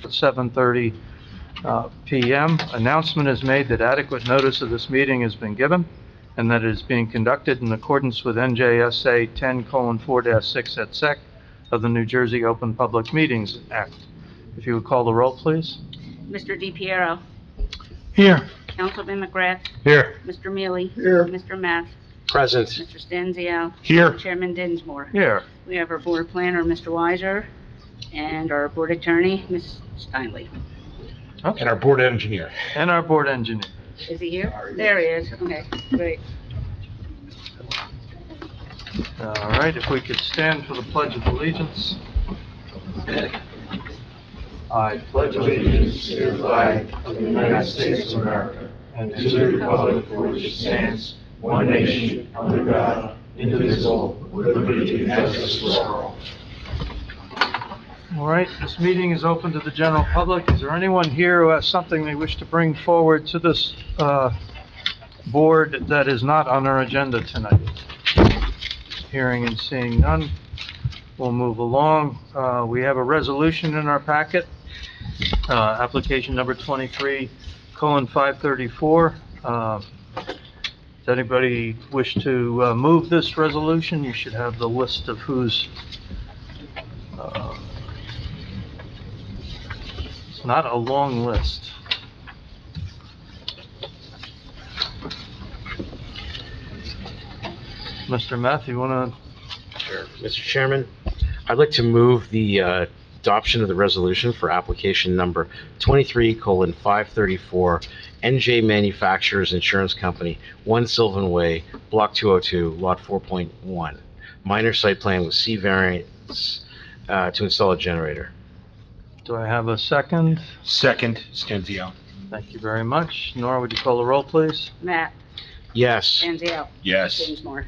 at 7:30 p.m. Announcement is made that adequate notice of this meeting has been given and that it is being conducted in accordance with NJSA 10:4-6 et sec of the New Jersey Open Public Meetings Act. If you would call the roll, please. Mr. DePiero. Here. Councilman McGrath. Here. Mr. Mealy. Here. Mr. Math. Present. Mr. Stanzio. Here. Chairman Dinsmore. Here. We have our board planner, Mr. Weiser, and our board attorney, Ms. Steinle. Okay. And our board engineer. And our board engineer. Is he here? There he is. Okay, great. All right, if we could stand for the Pledge of Allegiance. I pledge allegiance to the flag of the United States of America and to the republic for which it stands, one nation, under God, indivisible, with liberty and justice for all. All right, this meeting is open to the general public. Is there anyone here who has something they wish to bring forward to this board that is not on our agenda tonight? Hearing and seeing none, we'll move along. We have a resolution in our packet, application number 23:534. Does anybody wish to move this resolution? You should have the list of who's... it's not a long list. Mr. Math, you want to... Sure. Mr. Chairman, I'd like to move the adoption of the resolution for application number 23:534, NJ Manufacturers Insurance Company, 1 Sylvan Way, Block 202, Lot 4.1. Minor site plan with C variance to install a generator. Do I have a second? Second, Stanzio. Thank you very much. Nora, would you call the roll, please? Matt. Yes. Stanzio. Yes. Dinsmore.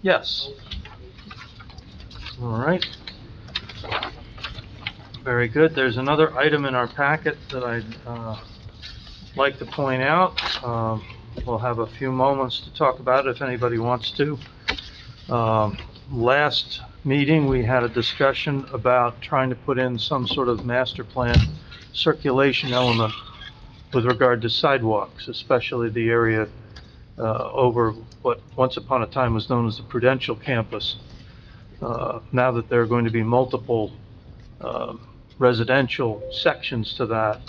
Yes. All right. Very good. There's another item in our packet that I'd like to point out. We'll have a few moments to talk about it if anybody wants to. Last meeting, we had a discussion about trying to put in some sort of master plan circulation element with regard to sidewalks, especially the area over what once upon a time was known as the Prudential campus. Now that there are going to be multiple residential sections to that,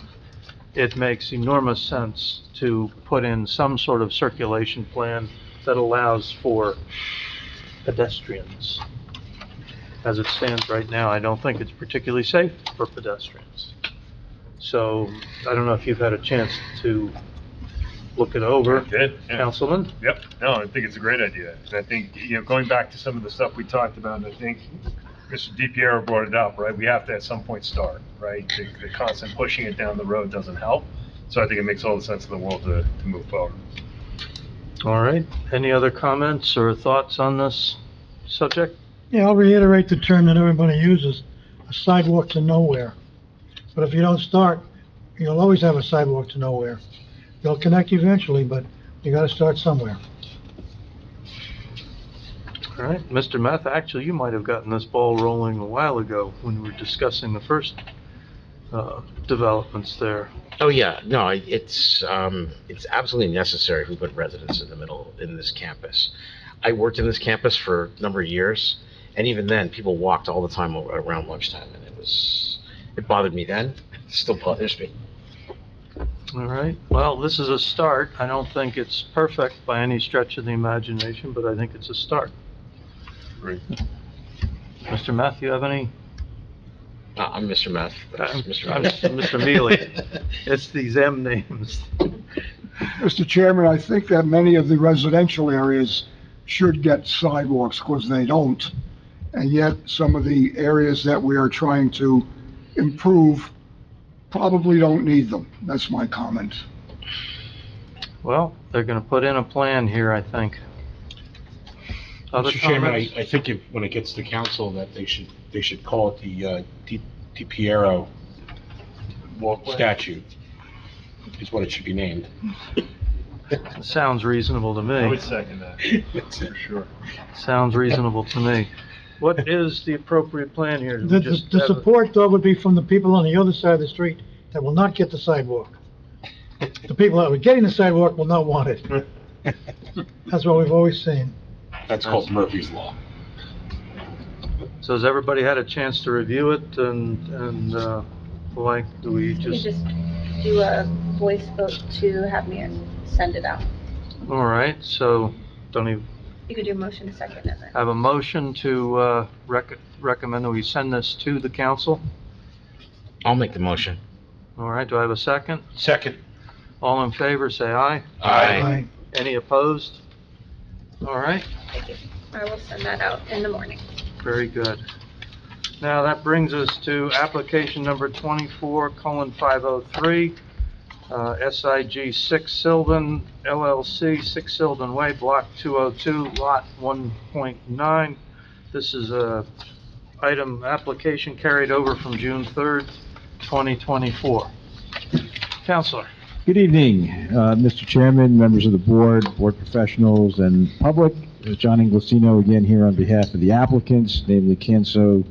it makes enormous sense to put in some sort of circulation plan that allows for pedestrians. As it stands right now, I don't think it's particularly safe for pedestrians. So I don't know if you've had a chance to look it over. I did, yeah. Councilman? Yep, no, I think it's a great idea. And I think, going back to some of the stuff we talked about, I think Mr. DiPiero brought it up, right? We have to at some point start, right? The constant pushing it down the road doesn't help. So I think it makes all the sense in the world to move forward. All right. Any other comments or thoughts on this subject? Yeah, I'll reiterate the term that everybody uses, a sidewalk to nowhere. But if you don't start, you'll always have a sidewalk to nowhere. They'll connect eventually, but you gotta start somewhere. All right. Mr. Meth, actually, you might have gotten this ball rolling a while ago when we were discussing the first developments there. Oh, yeah, no, it's absolutely necessary if we put residents in the middle in this campus. I worked in this campus for a number of years, and even then, people walked all the time around lunchtime, and it bothered me then, it still bothers me. All right. Well, this is a start. I don't think it's perfect by any stretch of the imagination, but I think it's a start. Great. Mr. Meth, you have any? I'm Mr. Meth. Mr. I'm Meth. Mr. Mealy. It's these M names. Mr. Chairman, I think that many of the residential areas should get sidewalks because they don't. And yet some of the areas that we are trying to improve probably don't need them. That's my comment. Well, they're going to put in a plan here, I think. Other Mr. Chairman, comments? I think when it gets to council that they should call it the DiPiero statute, is what it should be named. Sounds reasonable to I would me. second that, for sure. Sounds reasonable to me. What is the appropriate plan here? Do we The just the have a- support, though, would be from the people on the other side of the street that will not get the sidewalk. The people that are getting the sidewalk will not want it. That's what we've always seen. That's called Murphy's Law. So has everybody had a chance to review it and, like, do we You just, just do a voice vote to have me send it out. all right, so don't even You could do a motion to second it then. have a motion to, recommend that we send this to the council? I'll make the motion. All right, do I have a second? Second. All in favor, say aye. Aye. Any opposed? All right, Thank you. I will send that out in the morning. very good. Now, that brings us to application number 24:503, SIG 6 Sylvan LLC, 6 Sylvan Way, Block 202, Lot 1.9. This is a item application carried over from June 3rd, 2024. Counselor. Good evening, Mr. Chairman, members of the board, board professionals, and public. John Inglesino again here on behalf of the applicants, namely Canso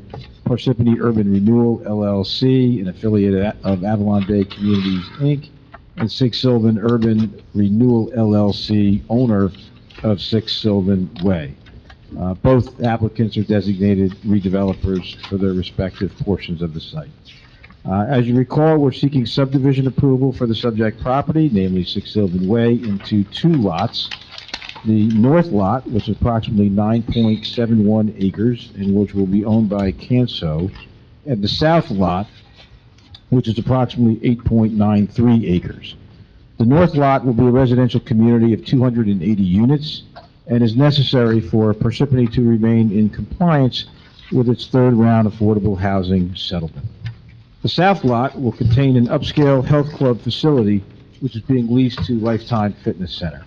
Parsippany Urban Renewal LLC, an affiliate of Avalon Bay Communities, Inc., and 6 Sylvan Urban Renewal LLC, owner of 6 Sylvan Way. Both applicants are designated redevelopers for their respective portions of the site. As you recall, we're seeking subdivision approval for the subject property, namely 6 Sylvan Way, into 2 lots. The north lot, which is approximately 9.71 acres, and which will be owned by Canso, and the south lot, which is approximately 8.93 acres. The north lot will be a residential community of 280 units, and is necessary for Parsippany to remain in compliance with its third round affordable housing settlement. The south lot will contain an upscale health club facility, which is being leased to Lifetime Fitness Center.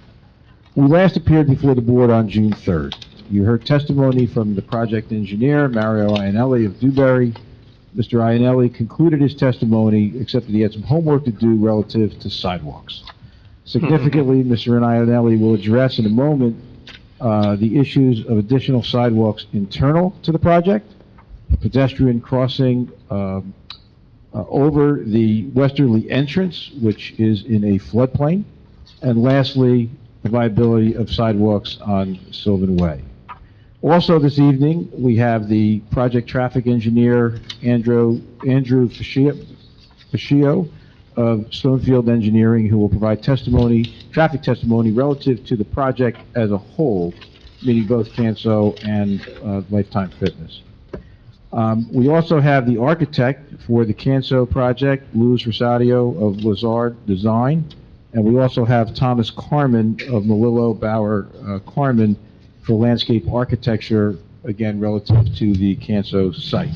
We last appeared before the board on June 3rd. You heard testimony from the project engineer, Mario Iannelli of Dewberry. Mr. Iannelli concluded his testimony, except that he had some homework to do relative to sidewalks. Significantly, Mr. Iannelli will address in a moment the issues of additional sidewalks internal to the project, pedestrian crossing over the westerly entrance, which is in a floodplain, and lastly, the viability of sidewalks on Sylvan Way. Also this evening, we have the project traffic engineer, Andrew Fascio of Stonefield Engineering, who will provide traffic testimony relative to the project as a whole, meaning both Canso and Lifetime Fitness. We also have the architect for the Canso project, Louis Rosadio of Lazard Design, and we also have Thomas Carmen of Melillo Bauer Carmen for landscape architecture, again, relative to the Canso site.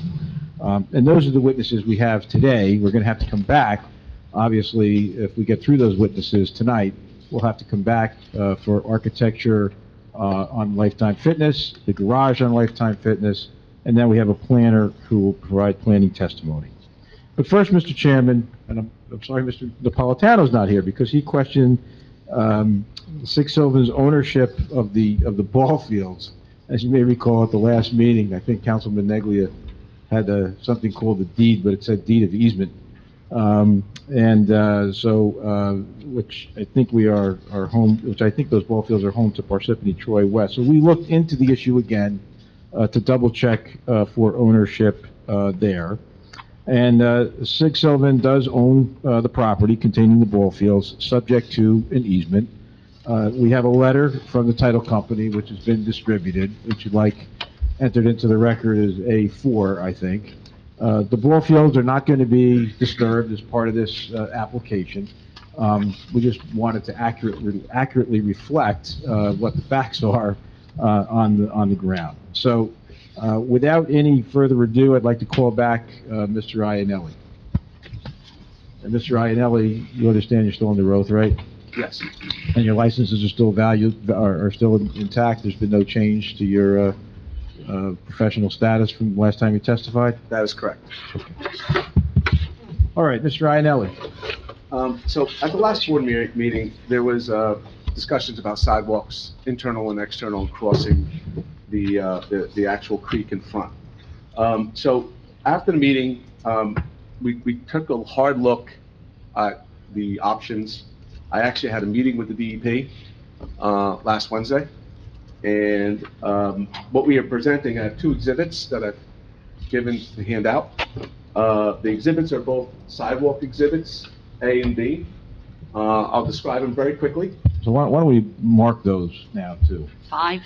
And those are the witnesses we have today. We're going to have to come back. Obviously, if we get through those witnesses tonight, we'll have to come back for architecture on Lifetime Fitness, the garage on Lifetime Fitness, and then we have a planner who will provide planning testimony. But first, Mr. Chairman, and I'm sorry Mr. Napolitano's not here, because he questioned 6 Sylvan's ownership of the ball fields. As you may recall at the last meeting, I think Councilman Neglia had something called the deed, but it said deed of easement. Which I think which I think those ball fields are home to Parsippany-Troy West. So we looked into the issue again to double check for ownership there. And 6 Sylvan does own the property containing the ball fields, subject to an easement. We have a letter from the title company, which has been distributed, which you'd like entered into the record as A4, I think. The ball fields are not going to be disturbed as part of this application. We just wanted to accurately reflect what the facts are on the ground. So without any further ado, I'd like to call back Mr. Iannelli. And Mr. Iannelli, you understand you're still under oath, right? Yes. And your licenses are still are still intact? There's been no change to your professional status from the last time you testified? That is correct. All right, Mr. Iannelli. So at the last board meeting, there was discussions about sidewalks, internal and external, crossing the actual creek in front. So after the meeting, we took a hard look at the options. I actually had a meeting with the DEP last Wednesday, and what we are presenting, I have two exhibits that I've given to hand out. The exhibits are both sidewalk exhibits, A and B. I'll describe them very quickly. So why don't we mark those now, too? 5.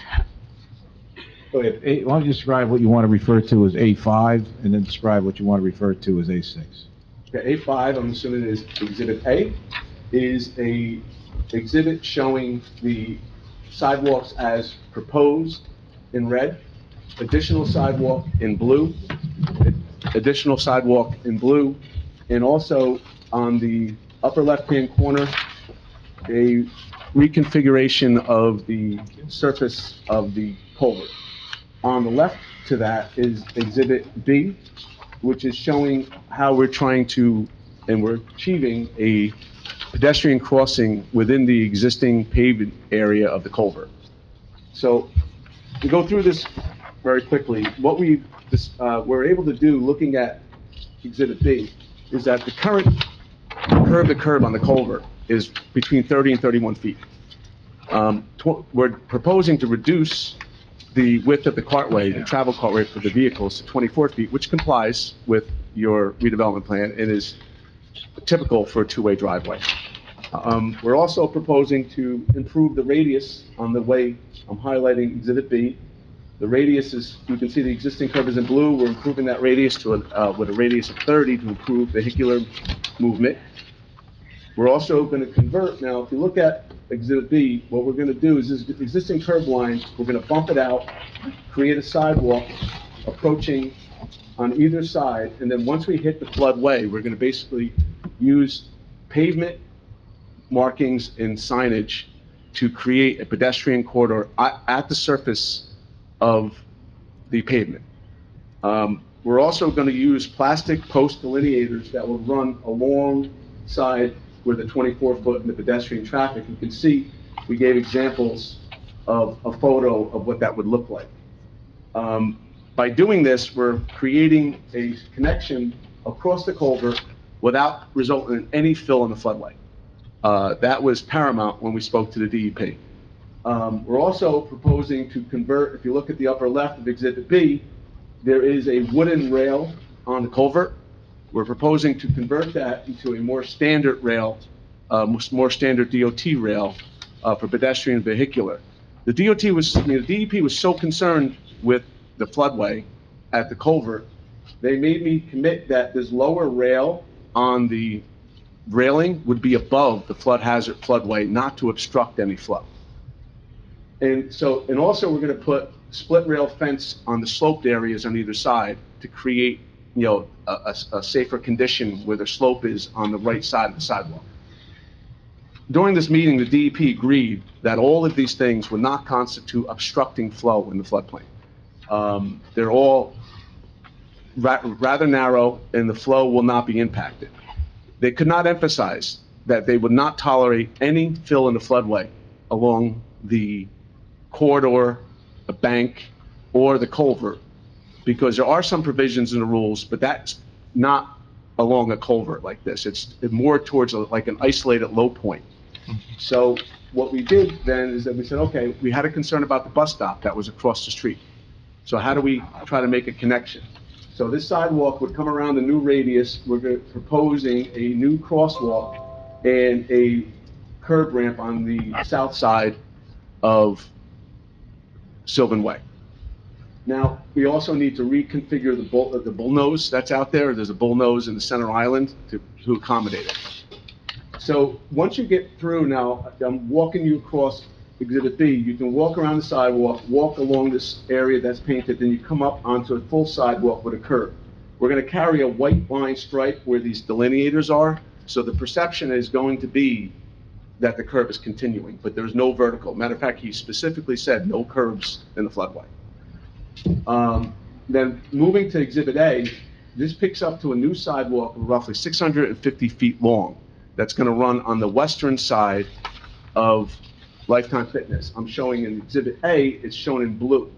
Why don't you describe what you want to refer to as A5, and then describe what you want to refer to as A6? Okay, A5, I'm assuming is Exhibit A, is a exhibit showing the sidewalks as proposed in red, additional sidewalk in blue, additional sidewalk in blue, and also on the upper left-hand corner, a reconfiguration of the surface of the culvert. On the left to that is Exhibit B, which is showing how we're trying to, and we're achieving a pedestrian crossing within the existing paved area of the culvert. So to go through this very quickly, what we're able to do looking at Exhibit B is that the current curb-to-curb on the culvert is between 30 and 31 feet. We're proposing to reduce the width of the cartway, the travel cartway for the vehicles to 24 feet, which complies with your redevelopment plan and is typical for a two-way driveway. We're also proposing to improve the radius on the way. I'm highlighting Exhibit B. The radius is, you can see the existing curve is in blue. We're improving that radius to with a radius of 30 to improve vehicular movement. We're also going to convert, now if you look at Exhibit B, what we're going to do is this existing curb line, we're going to bump it out, create a sidewalk approaching on either side, and then once we hit the floodway, we're going to basically use pavement markings and signage to create a pedestrian corridor at the surface of the pavement. We're also going to use plastic post delineators that will run alongside where the 24-foot and the pedestrian traffic. You can see we gave examples of a photo of what that would look like. By doing this, we're creating a connection across the culvert without resulting in any fill in the floodway. That was paramount when we spoke to the DEP. We're also proposing to convert, if you look at the upper left of Exhibit B, there is a wooden rail on the culvert. We're proposing to convert that into a more standard rail, more standard DOT rail for pedestrian and vehicular. The DEP was so concerned with the floodway at the culvert, they made me commit that this lower rail on the railing would be above the flood hazard floodway, not to obstruct any flow. And also we're going to put split rail fence on the sloped areas on either side to create, a safer condition where the slope is on the right side of the sidewalk. During this meeting, the DEP agreed that all of these things would not constitute obstructing flow in the floodplain. They're all rather narrow, and the flow will not be impacted. They could not emphasize that they would not tolerate any fill in the floodway along the corridor, the bank, or the culvert, because there are some provisions in the rules, but that's not along a culvert like this. It's more towards like an isolated low point. So what we did then is that we said, okay, we had a concern about the bus stop that was across the street. So how do we try to make a connection? So this sidewalk would come around the new radius. We're proposing a new crosswalk and a curb ramp on the south side of Sylvan Way. Now, we also need to reconfigure the bullnose that's out there. There's a bullnose in the center island to accommodate it. So once you get through now, I'm walking you across Exhibit B. You can walk around the sidewalk, walk along this area that's painted, then you come up onto a full sidewalk with a curb. We're going to carry a white line stripe where these delineators are, so the perception is going to be that the curb is continuing, but there's no vertical. Matter of fact, he specifically said no curbs in the floodway. Then moving to Exhibit A, this picks up to a new sidewalk roughly 650 feet long that's going to run on the western side of Lifetime Fitness. I'm showing in Exhibit A, it's shown in blue.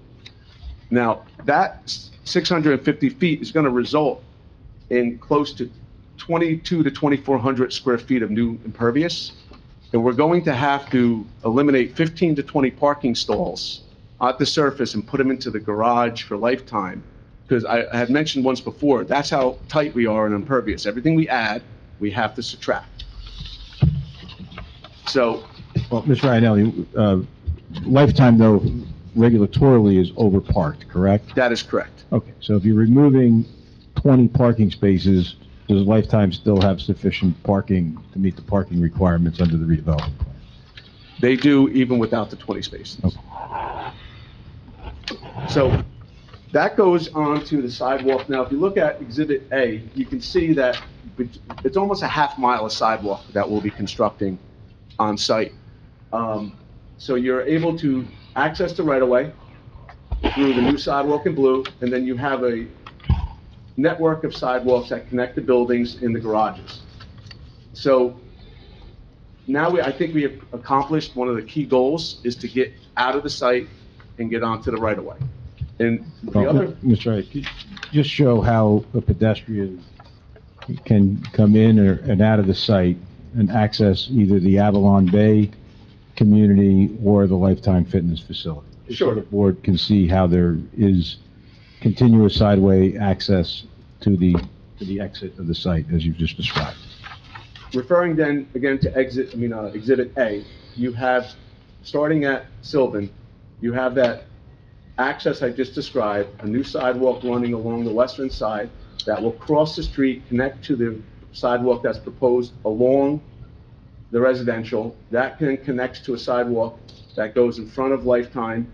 Now, that 650 feet is going to result in close to 22 to 2,400 square feet of new impervious. And we're going to have to eliminate 15 to 20 parking stalls at the surface and put them into the garage for lifetime. Because I had mentioned once before, that's how tight we are in impervious. Everything we add, we have to subtract. So, Well, Mr. Iannelli, Lifetime, though, regulatorily is overparked, correct? that is correct. Okay, so if you're removing 20 parking spaces, does Lifetime still have sufficient parking to meet the parking requirements under the redevelopment plan? They do even without the 20 spaces. Okay. So that goes on to the sidewalk. Now, if you look at Exhibit A, you can see that it's almost a half mile of sidewalk that we'll be constructing on site. So you're able to access the right-of-way through the new sidewalk in blue, and then you have a network of sidewalks that connect the buildings in the garages. So now I think we have accomplished one of the key goals, is to get out of the site and get onto the right-of-way. And the other, Mr. Wright, could you just show how a pedestrian can come in and out of the site and access either the Avalon Bay community or the Lifetime Fitness facility? Just so Sure. the board can see how there is continuous sideway access to the exit of the site, as you've just described. referring then again to Exhibit A, you have, starting at Sylvan, you have that access I just described, a new sidewalk running along the western side that will cross the street, connect to the sidewalk that's proposed along the residential. That then connects to a sidewalk that goes in front of Lifetime,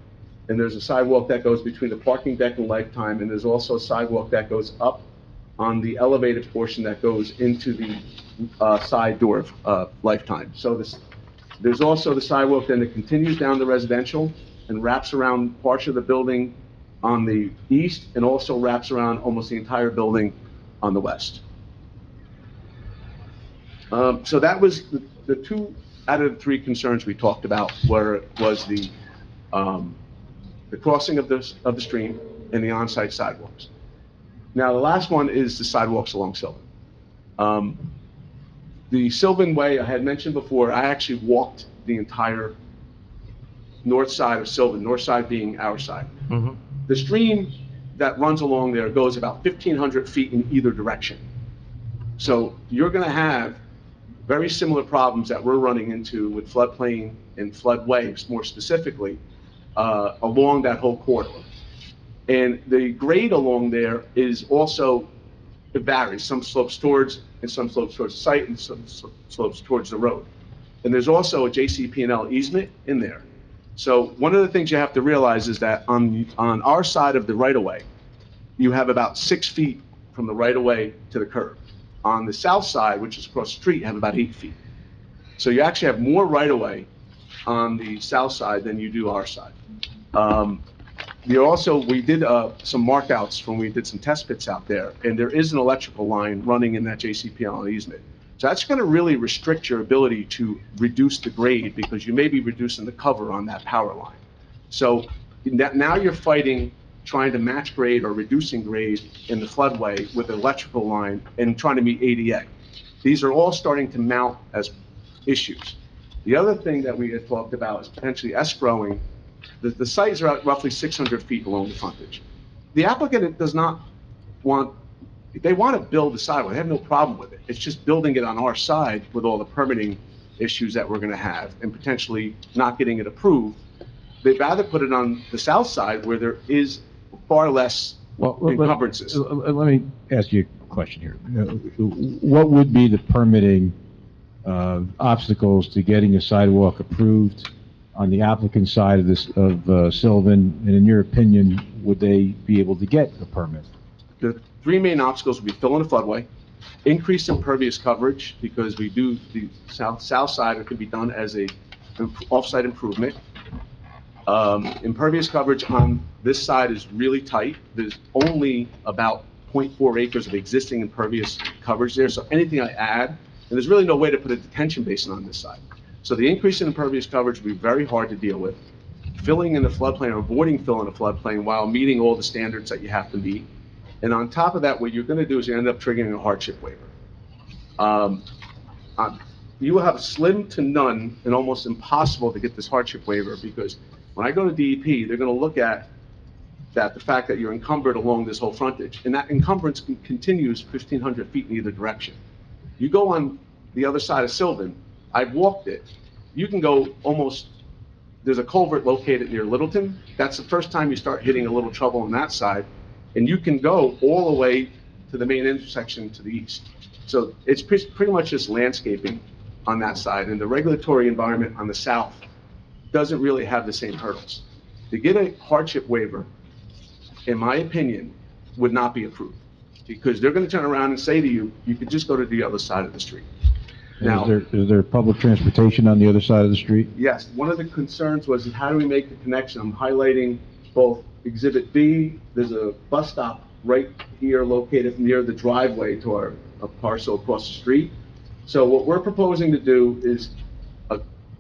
and there's a sidewalk that goes between the parking deck and Lifetime, and there's also a sidewalk that goes up on the elevated portion that goes into the side door of Lifetime. So there's also the sidewalk then that continues down the residential and wraps around parts of the building on the east, and also wraps around almost the entire building on the west. So that was the two out of the three concerns we talked about, was the crossing of the stream and the on-site sidewalks. Now, the last one is the sidewalks along Sylvan. The Sylvan Way, I had mentioned before, I actually walked the entire north side of Sylvan, north side being our side. Mhm. The stream that runs along there goes about 1,500 feet in either direction. So you're going to have very similar problems that we're running into with floodplain and flood waves, more specifically, along that whole corridor. And the grade along there is also, it varies. Some slopes towards, and some slopes towards the site, and some slopes towards the road. And there's also a JCP&L easement in there. So one of the things you have to realize is that on our side of the right-of-way, you have about 6 feet from the right-of-way to the curb. On the south side, which is across the street, you have about 8 feet. So you actually have more right-of-way on the south side than you do our side. We did some markouts when we did some test pits out there, and there is an electrical line running in that JCP&L easement. So that's going to really restrict your ability to reduce the grade, because you may be reducing the cover on that power line. So now you're fighting, trying to match grade or reducing grade in the floodway with an electrical line and trying to meet ADA. These are all starting to mount as issues. The other thing that we had talked about is potentially escrowing. The sites are roughly 600 feet along the frontage. The applicant does not want, they want to build the sidewalk, they have no problem with it. It's just building it on our side with all the permitting issues that we're going to have and potentially not getting it approved. They'd rather put it on the south side where there is far less encumbrances. Let me ask you a question here. What would be the permitting obstacles to getting a sidewalk approved on the applicant side of Sylvan, and in your opinion, would they be able to get a permit? The three main obstacles would be filling the floodway, increased impervious coverage, because we do the south side, it could be done as a off-site improvement. Impervious coverage on this side is really tight. There's only about 0.4 acres of existing impervious coverage there, so anything I add, and there's really no way to put a detention basin on this side. So the increase in impervious coverage would be very hard to deal with. filling in the floodplain or avoiding filling the floodplain while meeting all the standards that you have to meet. And on top of that, what you're gonna do is you end up triggering a hardship waiver. You will have slim to none and almost impossible to get this hardship waiver, because when I go to DEP, they're gonna look at that, the fact that you're encumbered along this whole frontage, and that encumbrance continues 1,500 feet in either direction. You go on the other side of Sylvan, I've walked it, you can go almost, there's a culvert located near Littleton, that's the first time you start hitting a little trouble on that side, and you can go all the way to the main intersection to the east. So it's pretty much just landscaping on that side, and the regulatory environment on the south doesn't really have the same hurdles. To get a hardship waiver, in my opinion, would not be approved, because they're gonna turn around and say to you, you could just go to the other side of the street. Now, Is there public transportation on the other side of the street? yes, one of the concerns was, how do we make the connection? I'm highlighting both Exhibit B, there's a bus stop right here located near the driveway to our parcel across the street. So what we're proposing to do is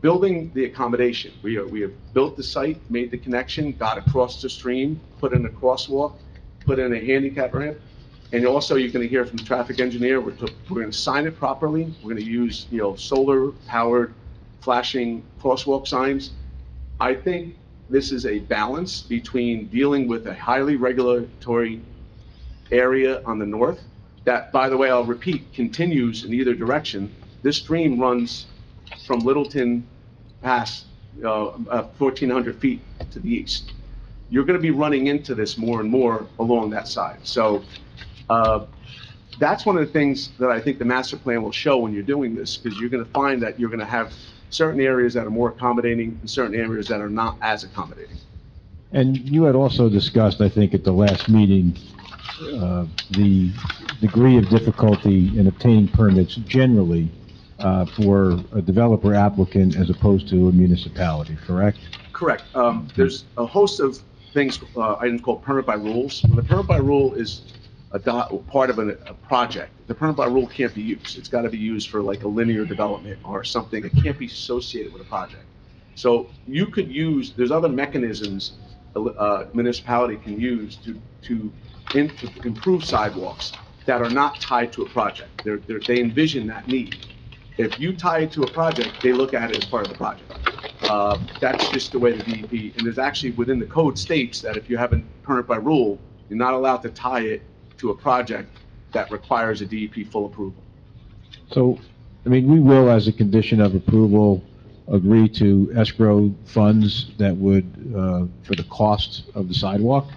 building the accommodation. We have built the site, made the connection, got across the stream, put in a crosswalk, put in a handicap ramp, and also you're going to hear from the traffic engineer, we're going to sign it properly. We're going to use, solar-powered flashing crosswalk signs. I think this is a balance between dealing with a highly regulatory area on the north, that, by the way, I'll repeat, continues in either direction. This stream runs from Littleton past 1,400 feet to the east. You're going to be running into this more and more along that side. So that's one of the things that I think the master plan will show when you're doing this, because you're going to find that you're going to have certain areas that are more accommodating and certain areas that are not as accommodating. And you had also discussed, I think, at the last meeting, the degree of difficulty in obtaining permits generally for a developer applicant as opposed to a municipality, correct? Correct. There's a host of things, items called permit by rules. The permit by rule is part of a project. The permit by rule can't be used. It's got to be used for like a linear development or something. It can't be associated with a project. So you could use, there's other mechanisms a municipality can use to improve sidewalks that are not tied to a project. They envision that need. If you tie it to a project, they look at it as part of the project. That's just the way the DEP, and there's actually within the code states that if you have a permit by rule, you're not allowed to tie it to a project that requires a DEP full approval. So, we will, as a condition of approval, agree to escrow funds that would, for the cost of the sidewalk.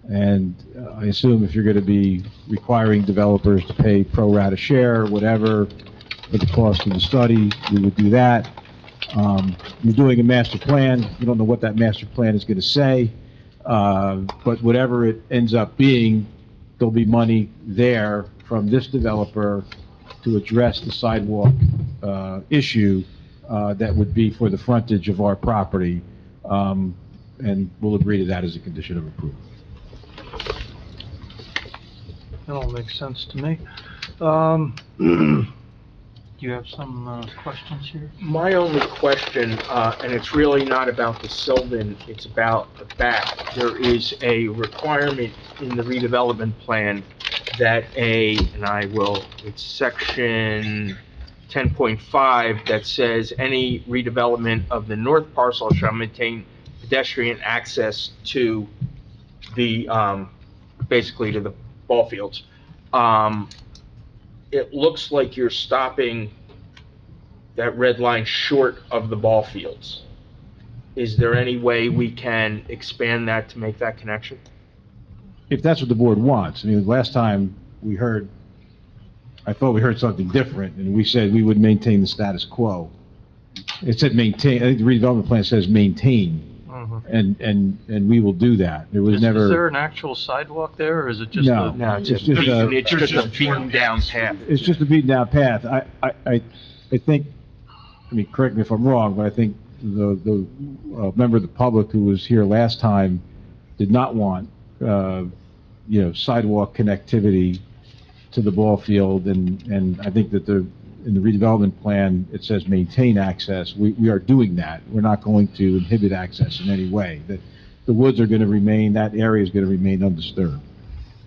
And I assume if you're going to be requiring developers to pay pro rata share, whatever, for the cost of the study, we would do that. You're doing a master plan. You don't know what that master plan is going to say, but whatever it ends up being, there'll be money there from this developer to address the sidewalk issue that would be for the frontage of our property, and we'll agree to that as a condition of approval. That all makes sense to me. Do you have some questions here? My only question, and it's really not about the Sylvan, it's about the back. There is a requirement in the redevelopment plan that it's section 10.5 that says any redevelopment of the north parcel shall maintain pedestrian access to the, basically to the ball fields. It looks like you're stopping that red line short of the ball fields. Is there any way we can expand that to make that connection? If that's what the board wants. Last time we heard, I thought we heard something different, and we said we would maintain the status quo. It said maintain, I think the redevelopment plan says maintain, and we will do that. There was never... Is there an actual sidewalk there, or is it just No, it's just a beaten down path. It's just a beaten down path. I think, correct me if I'm wrong, but I think the member of the public who was here last time did not want, sidewalk connectivity to the ball field, and I think that in the redevelopment plan, it says maintain access. We are doing that. We're not going to inhibit access in any way. The woods are going to remain, that area is going to remain undisturbed.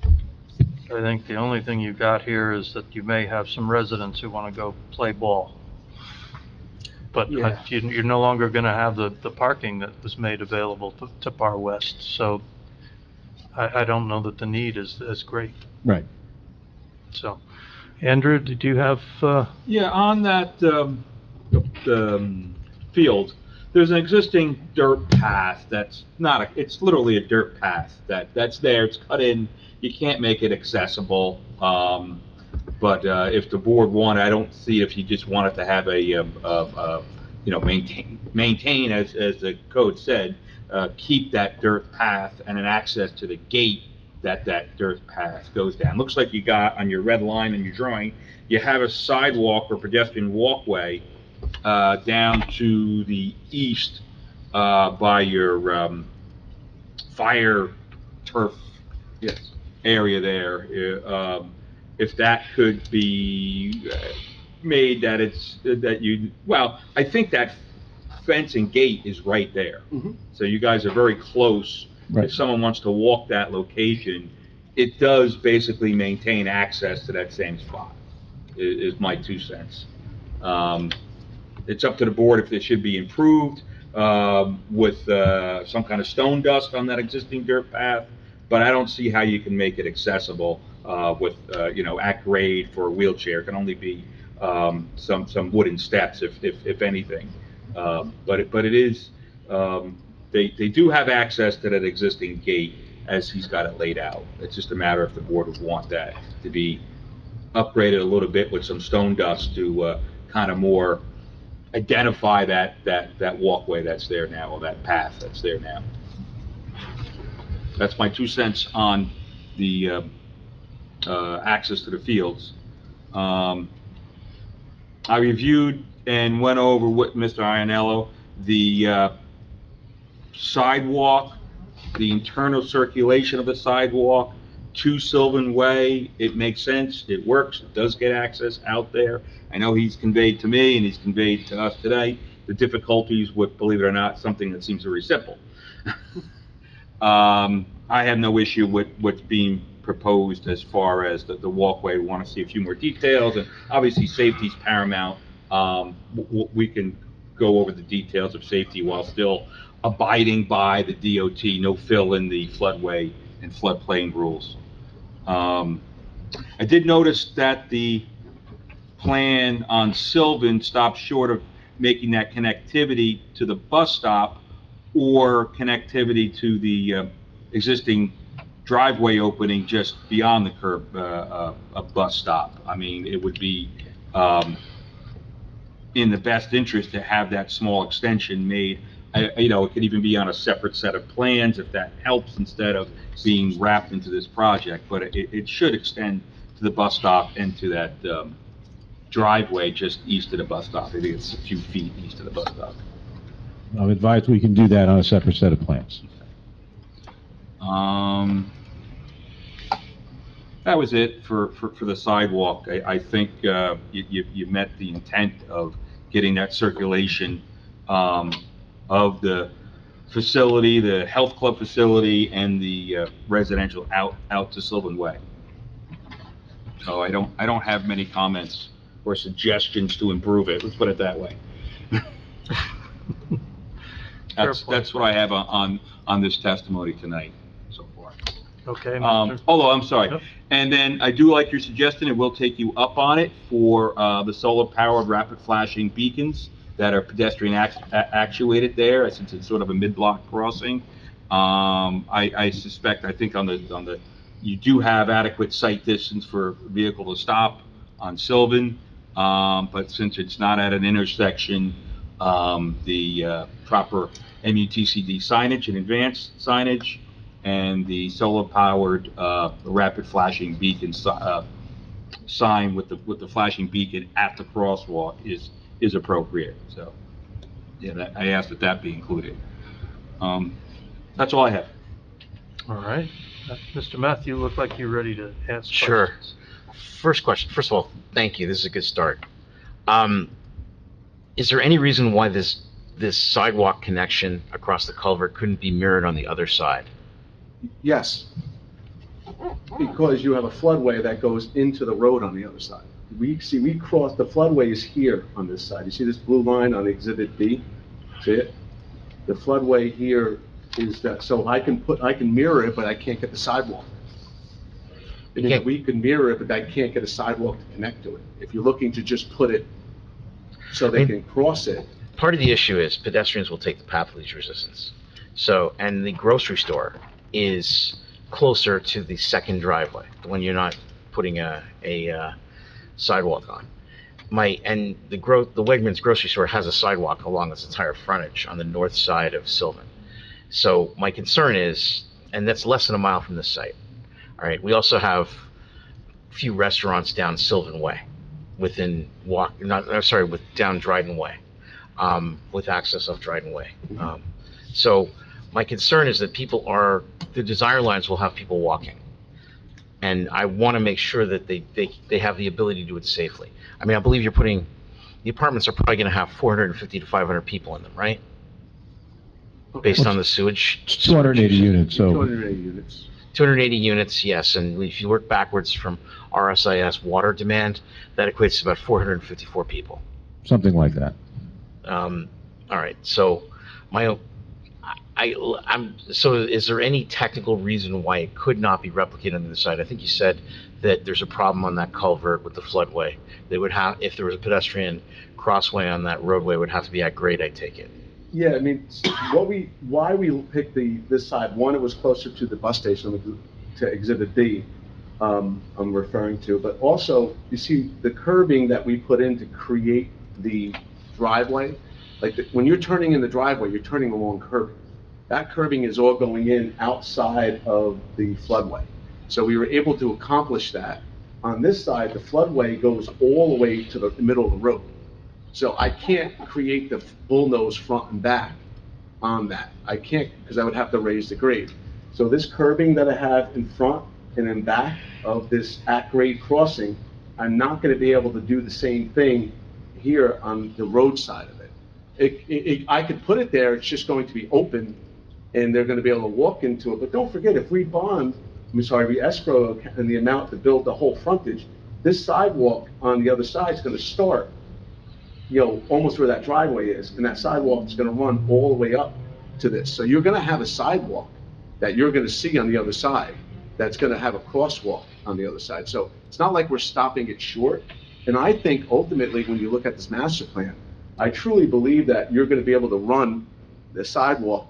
I think the only thing you've got here is that you may have some residents who want to go play ball. But Yeah. you're no longer going to have the parking that was made available to Par West, so I don't know that the need is great. Right. So, Andrew, did you have, Yeah, on that, field, there's an existing dirt path that's not, it's literally a dirt path that's there, it's cut in, you can't make it accessible. But if the board wanted, I don't see if you just wanted to have maintain as the code said, keep that dirt path and an access to the gate that dirt path goes down. Looks like you got on your red line in your drawing, you have a sidewalk or pedestrian walkway down to the east by your fire turf area there. If that could be made well, I think that fence and gate is right there. So you guys are very close. Right. If someone wants to walk that location, it does basically maintain access to that same spot, is my 2 cents. It's up to the board if it should be improved with some kind of stone dust on that existing dirt path, but I don't see how you can make it accessible with, at grade for a wheelchair. It can only be some wooden steps, if anything. But it is, they do have access to that existing gate as he's got it laid out. It's just a matter if the board would want that to be upgraded a little bit with some stone dust to kind of more identify that walkway that's there now, or that path that's there now. That's my 2 cents on the access to the fields. I reviewed and went over with Mr. Ianello the sidewalk, the internal circulation of the sidewalk to Sylvan Way. It makes sense, it works, it does get access out there. I know he's conveyed to me, and he's conveyed to us today, the difficulties with, believe it or not, something that seems very simple. I have no issue with what's being proposed as far as the walkway. We want to see a few more details, and obviously safety's paramount. We can go over the details of safety while still abiding by the DOT, no fill in the floodway and floodplain rules. I did notice that the plan on Sylvan stopped short of making that connectivity to the bus stop or connectivity to the existing driveway opening just beyond the curb, a bus stop. I mean, it would be in the best interest to have that small extension made. It could even be on a separate set of plans if that helps, instead of being wrapped into this project. But it should extend to the bus stop and to that driveway just east of the bus stop. I think it's a few feet east of the bus stop. I'm advised we can do that on a separate set of plans. That was it for the sidewalk. I think you met the intent of getting that circulation of the facility, the health club facility, and the residential out to Sylvan Way. So I don't have many comments or suggestions to improve it. Let's put it that way. That's what I have on this testimony tonight so far. okay, Mr. Although, I'm sorry. Yep. And then I do like your suggestion, and we'll take you up on it for the solar-powered rapid flashing beacons that are pedestrian actuated there, since it's sort of a mid-block crossing. I suspect, I think on the you do have adequate sight distance for a vehicle to stop on Sylvan, but since it's not at an intersection, the proper MUTCD signage and advanced signage and the solar-powered rapid flashing beacon sign with the flashing beacon at the crosswalk is appropriate. So, yeah, I asked that be included. That's all I have. All right. Mr. Matthew, look like you're ready to ask Sure. questions. First question. First of all, thank you. This is a good start. Is there any reason why this sidewalk connection across the culvert couldn't be mirrored on the other side? Yes, because you have a floodway that goes into the road on the other side. We cross, the floodway is here on this side. You see this blue line on Exhibit B? See it? The floodway here is that, so I can mirror it, but I can't get the sidewalk. We can mirror it, but I can't get a sidewalk to connect to it. If you're looking to just put it so they can cross it. Part of the issue is pedestrians will take the path of least resistance. So, and the grocery store is closer to the second driveway, the one you're not putting a sidewalk on. The Wegmans grocery store has a sidewalk along its entire frontage on the north side of Sylvan. So my concern is, and that's less than a mile from this site. All right, we also have a few restaurants down Sylvan Way, down Dryden Way, with access off Dryden Way. So my concern is that the desire lines will have people walking. And I want to make sure that they have the ability to do it safely. I mean, I believe the apartments are probably going to have 450 to 500 people in them, right? Based on the sewage. 280 units, so. 280 units. 280 units, yes, and if you work backwards from RSIS water demand, that equates to about 454 people. Something like that. All right, so so is there any technical reason why it could not be replicated on the other side? I think you said that there's a problem on that culvert with the floodway. They would have, if there was a pedestrian crossway on that roadway, it would have to be at grade, I take it. Yeah, I mean, why we picked this side, one, it was closer to the bus station, to Exhibit B, I'm referring to, but also, you see the curbing that we put in to create the driveway, when you're turning in the driveway, you're turning along curbing. That curbing is all going in outside of the floodway. So we were able to accomplish that. On this side, the floodway goes all the way to the middle of the road. So I can't create the bullnose front and back on that. I can't, because I would have to raise the grade. So this curbing that I have in front and in back of this at-grade crossing, I'm not going to be able to do the same thing here on the road side of it. I could put it there, it's just going to be open, and they're going to be able to walk into it. But don't forget, if we escrow and the amount to build the whole frontage, this sidewalk on the other side is going to start, almost where that driveway is, and that sidewalk is going to run all the way up to this. So you're going to have a sidewalk that you're going to see on the other side that's going to have a crosswalk on the other side. So it's not like we're stopping it short. And I think ultimately, when you look at this master plan, I truly believe that you're going to be able to run the sidewalk,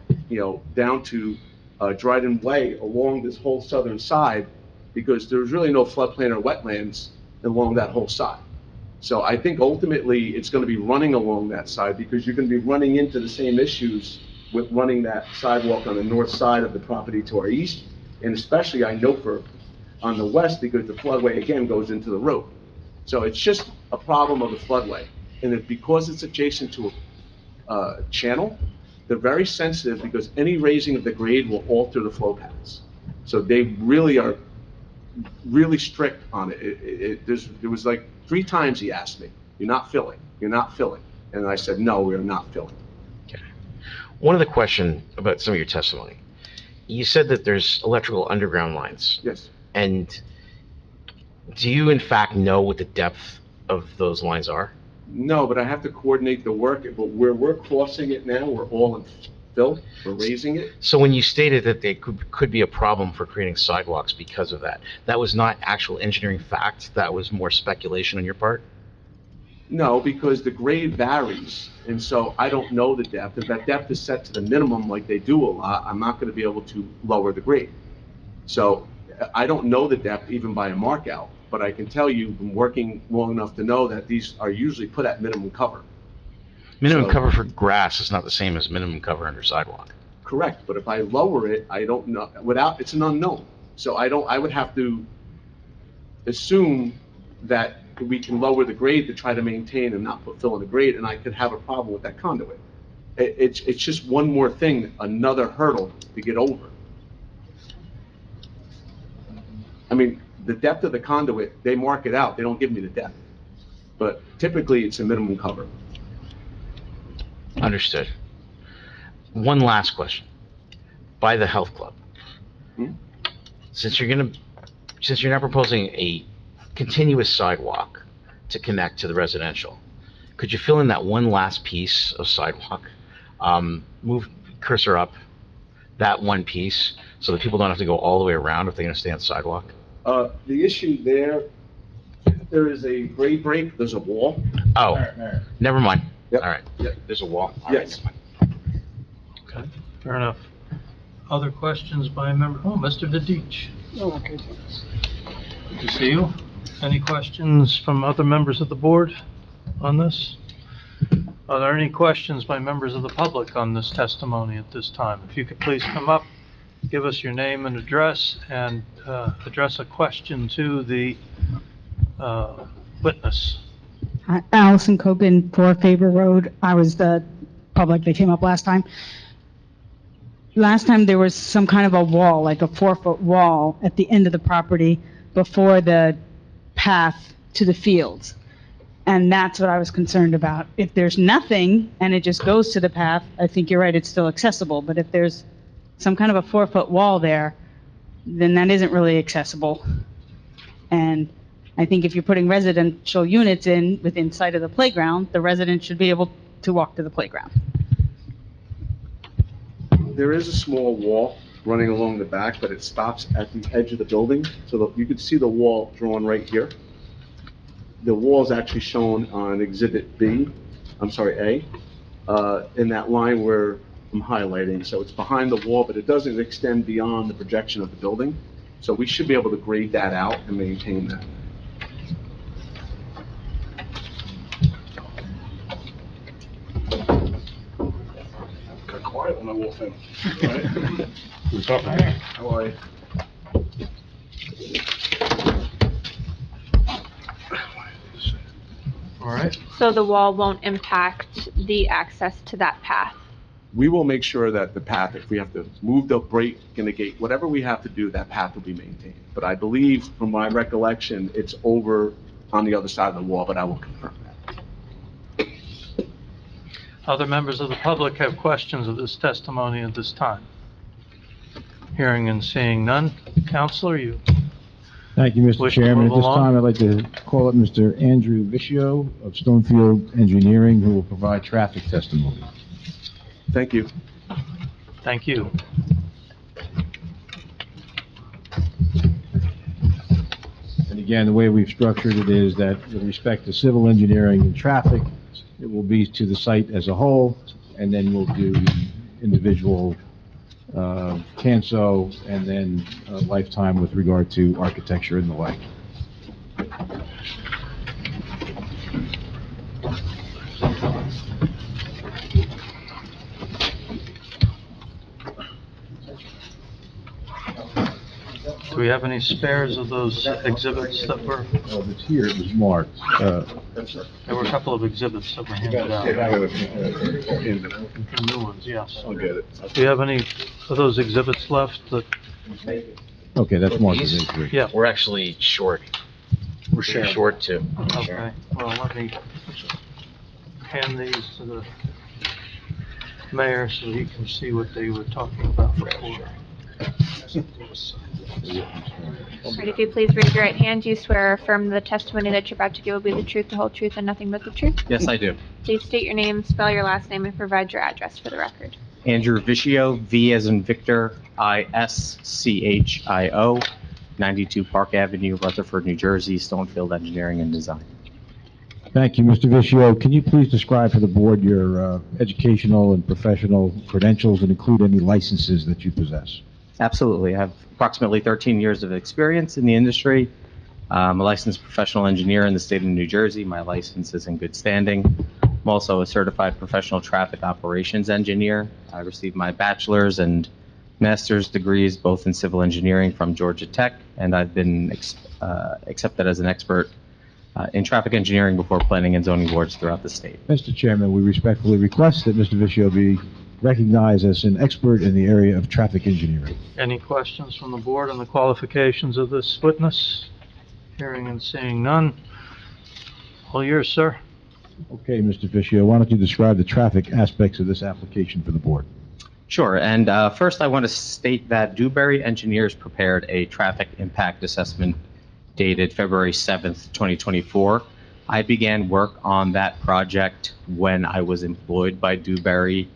down to Dryden Way along this whole southern side, because there's really no floodplain or wetlands along that whole side. So I think ultimately it's going to be running along that side, because you're going to be running into the same issues with running that sidewalk on the north side of the property to our east, and especially I know on the west, because the floodway again goes into the road. So it's just a problem of the floodway, and because it's adjacent to a channel, they're very sensitive, because any raising of the grade will alter the flow paths. So they really are really strict on it. There was like 3 times he asked me, "You're not filling, you're not filling," and I said, "No, we are not filling." Okay. One other question about some of your testimony. You said that there's electrical underground lines. Yes. And do you in fact know what the depth of those lines are? No, but I have to coordinate the work. But where we're crossing it now, we're all in fill, we're raising it. So when you stated that they could be a problem for creating sidewalks because of that, that was not actual engineering fact, that was more speculation on your part? No, because the grade varies, and so I don't know the depth. If that depth is set to the minimum like they do a lot, I'm not going to be able to lower the grade. So I don't know the depth even by a mark out, but I can tell you, been working long enough to know that these are usually put at minimum cover. Minimum cover for grass is not the same as minimum cover under sidewalk. Correct, but if I lower it, I don't know, it's an unknown. So I would have to assume that we can lower the grade to try to maintain and not fill in the grade, and I could have a problem with that conduit. It's just one more thing, another hurdle to get over. I mean, the depth of the conduit, they mark it out, they don't give me the depth. but typically it's a minimum cover. Understood. One last question. By the health club. Hmm? Since you're not proposing a continuous sidewalk to connect to the residential, could you fill in that one last piece of sidewalk? Move cursor up that one piece so that people don't have to go all the way around if they're gonna stay on the sidewalk? The issue there is a grade break, there's a wall. Oh, never mind. Yep. All right. Yep. There's a wall. All right, Yes. never mind. Okay, fair enough. Other questions by member, Mr. Dedich? Okay. Good to see you. Any questions from other members of the board on this? Are there any questions by members of the public on this testimony at this time? If you could please come up, give us your name and address, and address a question to the witness. Hi, Allison Cogan, 4 Faber Road. I was the public that came up last time. Last time there was some kind of a wall, like a 4-foot wall at the end of the property before the path to the fields. And that's what I was concerned about. If there's nothing and it just goes to the path, I think you're right, it's still accessible. But if there's some kind of a 4-foot wall there, then that isn't really accessible. And I think if you're putting residential units in within sight of the playground, the residents should be able to walk to the playground. There is a small wall running along the back, but it stops at the edge of the building. So you can see the wall drawn right here. The wall is actually shown on Exhibit A, in that line where I'm highlighting. So it's behind the wall, but it doesn't extend beyond the projection of the building. So we should be able to grade that out and maintain that. Got quiet when I walked in. Right? We were talking. How are you? All right. So the wall won't impact the access to that path? We will make sure that the path, if we have to move the break in the gate, whatever we have to do, that path will be maintained. But I believe, from my recollection, it's over on the other side of the wall, but I will confirm that. Other members of the public have questions of this testimony at this time? Hearing and seeing none. Counselor, you Thank you, Mr. wish to Chairman. At move this along? time, I'd like to call up Mr. Andrew Vicio of Stonefield Engineering, who will provide traffic testimony. Thank you. Thank you. And again, the way we've structured it is that with respect to civil engineering and traffic, it will be to the site as a whole, and then we'll do the individual Canso, and then lifetime with regard to architecture and the like. Do we have any spares of those exhibits that were, It's here, it was marked. there were a couple of exhibits that were handed out. The new ones, yes. I'll get it. Do you have any of those exhibits left that, Okay, that's marked as These? A3. yeah, We're actually short. We're sharing. Short too. okay. Well, let me hand these to the mayor so he can see what they were talking about before. All right, if you please raise your right hand, do you swear or affirm the testimony that you're about to give will be the truth, the whole truth, and nothing but the truth? Yes, I do. Please state your name, spell your last name, and provide your address for the record. Andrew Vicio, V as in Victor, I-S-C-H-I-O, 92 Park Avenue, Rutherford, New Jersey, Stonefield Engineering and Design. Thank you, Mr. Vicio. Can you please describe for the board your educational and professional credentials and include any licenses that you possess? Absolutely. I have approximately 13 years of experience in the industry. I'm a licensed professional engineer in the state of New Jersey. My license is in good standing. I'm also a certified professional traffic operations engineer. I received my bachelor's and master's degrees both in civil engineering from Georgia Tech, and I've been accepted as an expert in traffic engineering before planning and zoning boards throughout the state. Mr. Chairman, we respectfully request that Mr. Vicio be recognized as an expert in the area of traffic engineering. Any questions from the board on the qualifications of this witness? Hearing and seeing none. All yours, sir. Okay, Mr. Fisher, why don't you describe the traffic aspects of this application for the board? Sure, and first I want to state that Dewberry Engineers prepared a traffic impact assessment dated February 7th, 2024. I began work on that project when I was employed by Dewberry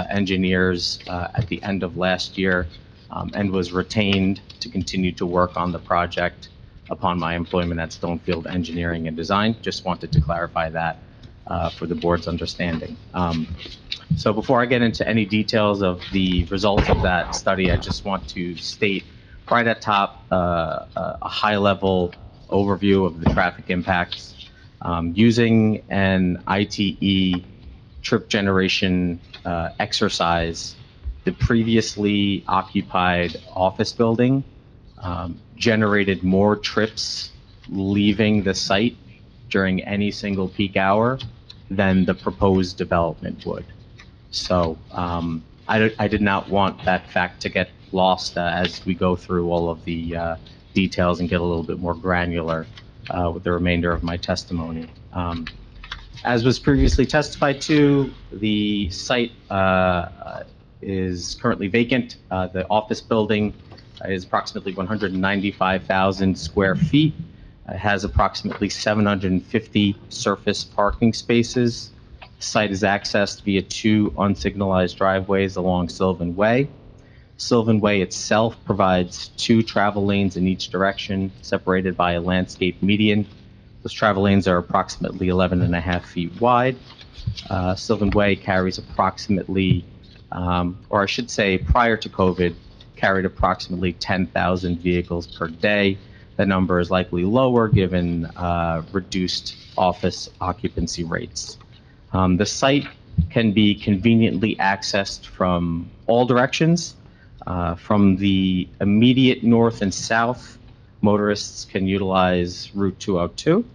Engineers at the end of last year, and was retained to continue to work on the project upon my employment at Stonefield Engineering and Design. Just wanted to clarify that for the board's understanding. So before I get into any details of the results of that study, I just want to state right at top a high-level overview of the traffic impacts. Using an ITE trip generation exercise, the previously occupied office building generated more trips leaving the site during any single peak hour than the proposed development would. So I did not want that fact to get lost as we go through all of the details and get a little bit more granular with the remainder of my testimony. As was previously testified to, the site is currently vacant. The office building is approximately 195,000 square feet. It has approximately 750 surface parking spaces. The site is accessed via 2 unsignalized driveways along Sylvan Way. Sylvan Way itself provides 2 travel lanes in each direction, separated by a landscape median. Those travel lanes are approximately 11.5 feet wide. Sylvan Way carries approximately, or I should say prior to COVID, carried approximately 10,000 vehicles per day. The number is likely lower given reduced office occupancy rates. The site can be conveniently accessed from all directions. From the immediate north and south, motorists can utilize Route 202.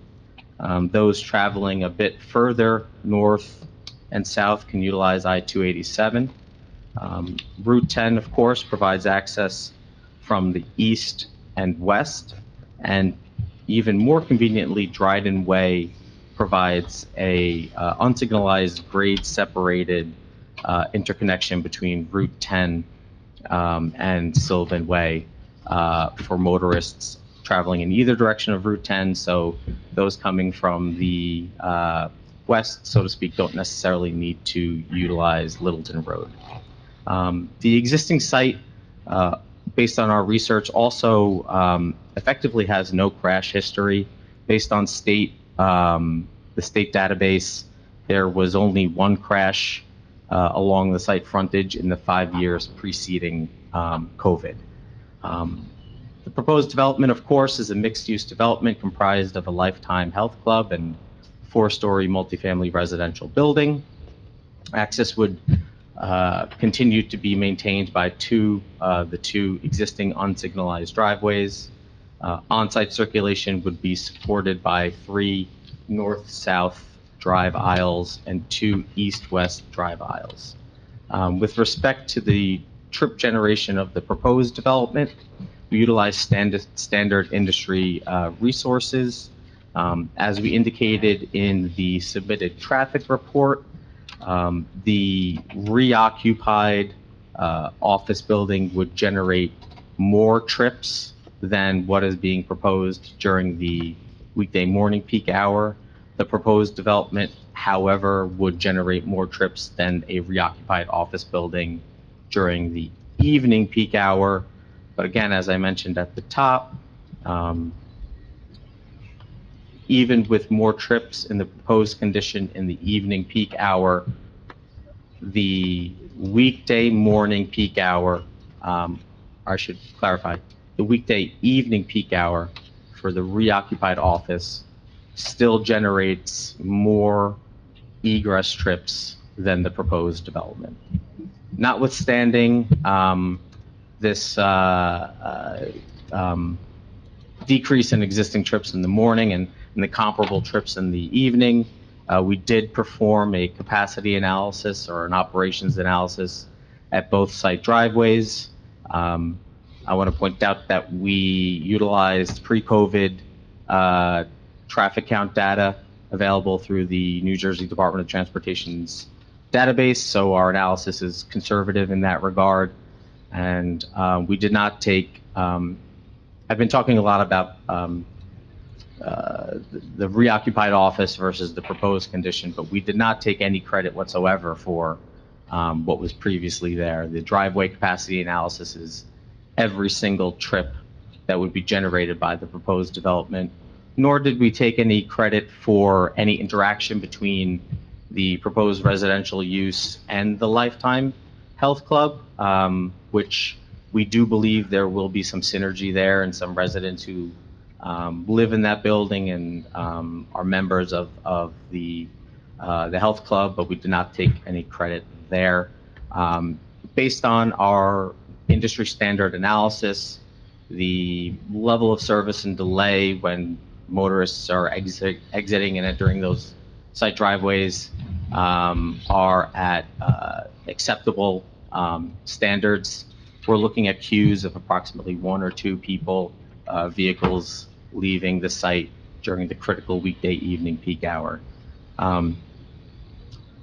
Those traveling a bit further north and south can utilize I-287. Route 10, of course, provides access from the east and west, and even more conveniently, Dryden Way provides a unsignalized grade-separated interconnection between Route 10 and Sylvan Way for motorists traveling in either direction of Route 10, so those coming from the west, so to speak, don't necessarily need to utilize Littleton Road. The existing site, based on our research, also effectively has no crash history. Based on the state database, there was only 1 crash along the site frontage in the 5 years preceding COVID. The proposed development, of course, is a mixed-use development comprised of a Lifetime Health Club and 4-story multifamily residential building. Access would continue to be maintained by the 2 existing unsignalized driveways. On-site circulation would be supported by 3 north-south drive aisles and 2 east-west drive aisles. With respect to the trip generation of the proposed development, we utilize standard industry resources. As we indicated in the submitted traffic report, the reoccupied office building would generate more trips than what is being proposed during the weekday morning peak hour. The proposed development, however, would generate more trips than a reoccupied office building during the evening peak hour. But again, as I mentioned at the top, even with more trips in the proposed condition in the evening peak hour, the weekday morning peak hour, I should clarify, the weekday evening peak hour for the reoccupied office still generates more egress trips than the proposed development. Notwithstanding this decrease in existing trips in the morning and the comparable trips in the evening, we did perform a capacity analysis or an operations analysis at both site driveways. I want to point out that we utilized pre-COVID traffic count data available through the New Jersey Department of Transportation's database, so our analysis is conservative in that regard. And we did not take, I've been talking a lot about the reoccupied office versus the proposed condition, but we did not take any credit whatsoever for what was previously there. The driveway capacity analysis is every single trip that would be generated by the proposed development, nor did we take any credit for any interaction between the proposed residential use and the Lifetime Health Club, which we do believe there will be some synergy there, and some residents who live in that building and are members of the health club, but we did not take any credit there. Based on our industry standard analysis, the level of service and delay when motorists are exiting and entering those site driveways are at acceptable standards. We're looking at queues of approximately 1 or 2 people, vehicles leaving the site during the critical weekday evening peak hour.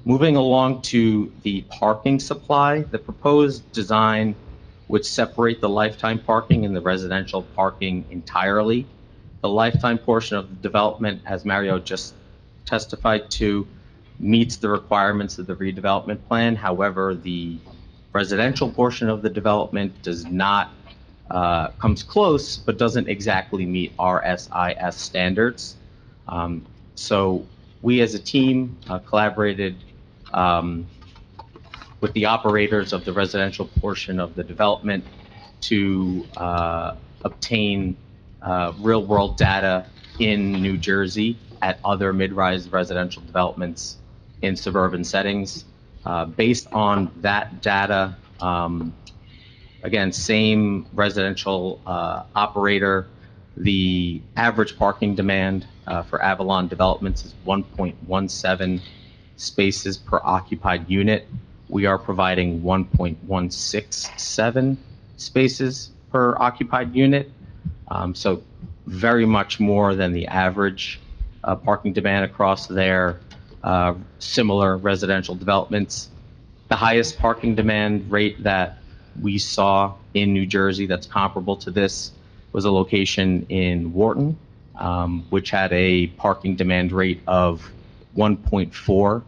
Moving along to the parking supply, the proposed design would separate the Lifetime parking and the residential parking entirely. The Lifetime portion of the development, as Mario just testified to, meets the requirements of the redevelopment plan. However, the residential portion of the development does not, comes close, but doesn't exactly meet RSIS standards. So we as a team collaborated with the operators of the residential portion of the development to obtain real-world data in New Jersey at other mid-rise residential developments in suburban settings. Based on that data, again, same residential operator, the average parking demand for Avalon Developments is 1.17 spaces per occupied unit. We are providing 1.167 spaces per occupied unit. So very much more than the average parking demand across their similar residential developments. The highest parking demand rate that we saw in New Jersey that's comparable to this was a location in Wharton, which had a parking demand rate of 1.4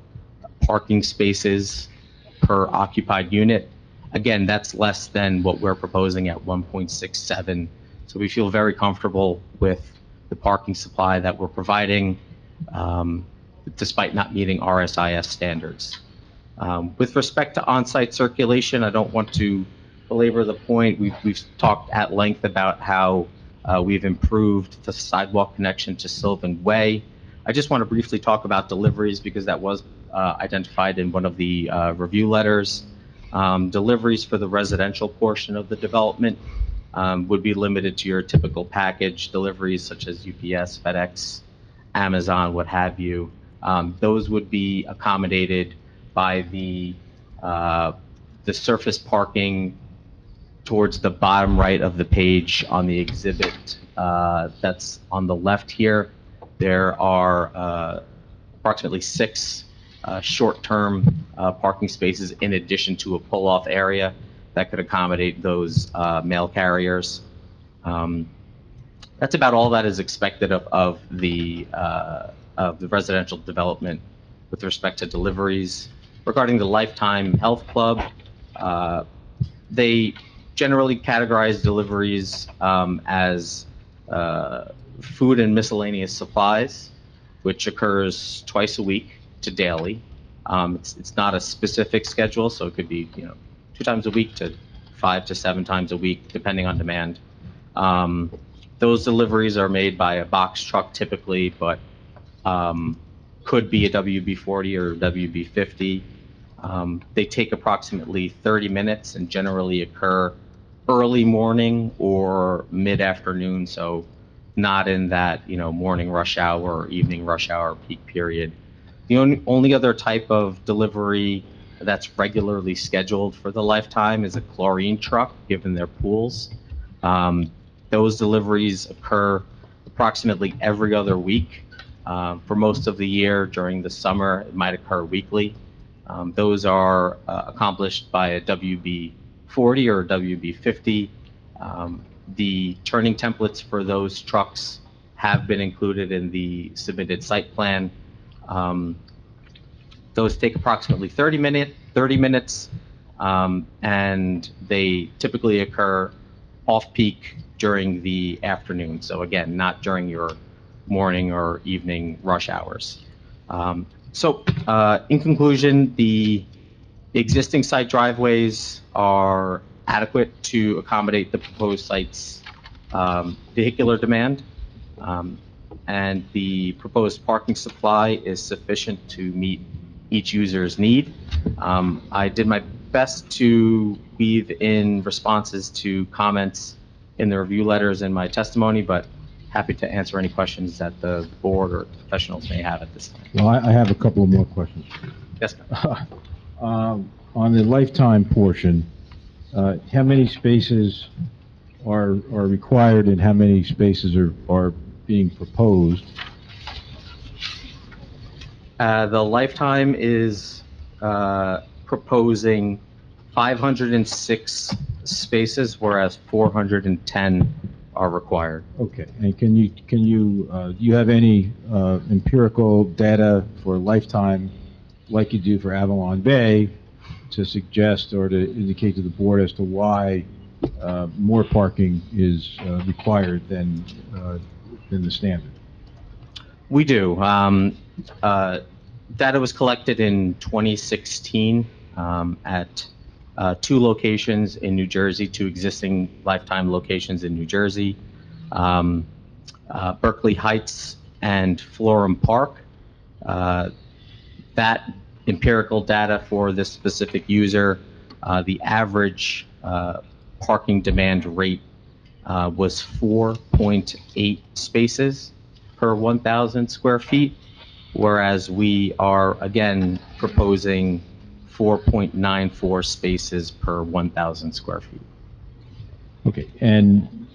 parking spaces per occupied unit. Again, that's less than what we're proposing at 1.67. So we feel very comfortable with the parking supply that we're providing, despite not meeting RSIS standards. With respect to on-site circulation, I don't want to belabor the point. We've talked at length about how we've improved the sidewalk connection to Sylvan Way. I just want to briefly talk about deliveries because that was identified in one of the review letters. Deliveries for the residential portion of the development would be limited to your typical package deliveries such as UPS, FedEx, Amazon, what have you. Those would be accommodated by the surface parking towards the bottom right of the page on the exhibit that's on the left here. There are approximately 6 short-term parking spaces in addition to a pull-off area that could accommodate those mail carriers. That's about all that is expected of the residential development with respect to deliveries. Regarding the Lifetime Health Club, they generally categorize deliveries as food and miscellaneous supplies, which occurs twice a week to daily. It's not a specific schedule, so it could be 2 times a week to 5 to 7 times a week, depending on demand. Those deliveries are made by a box truck typically, but could be a WB40 or WB50. They take approximately 30 minutes and generally occur early morning or mid-afternoon, so not in that morning rush hour or evening rush hour peak period. The only other type of delivery that's regularly scheduled for the Lifetime is a chlorine truck, given their pools. Those deliveries occur approximately every other week, For most of the year, during the summer, it might occur weekly. Those are accomplished by a WB40 or a WB50. The turning templates for those trucks have been included in the submitted site plan. Those take approximately 30 minutes, and they typically occur off-peak during the afternoon. So again, not during your morning or evening rush hours. In conclusion, the existing site driveways are adequate to accommodate the proposed site's vehicular demand, and the proposed parking supply is sufficient to meet each user's need. I did my best to weave in responses to comments in the review letters in my testimony, but happy to answer any questions that the board or professionals may have at this time. Well, I have a couple of more questions. Yes, On the lifetime portion, how many spaces are required and how many spaces are being proposed? The Lifetime is proposing 506 spaces, whereas 410 are required. Okay, and do you have any empirical data for Lifetime, like you do for Avalon Bay, to suggest or to indicate to the board as to why more parking is required than the standard? We do. Data was collected in 2016 at two locations in New Jersey, two existing Lifetime locations in New Jersey, Berkeley Heights and Florham Park. That empirical data for this specific user, the average parking demand rate was 4.8 spaces per 1,000 square feet, whereas we are, again, proposing 4.94 spaces per 1,000 square feet. Okay, and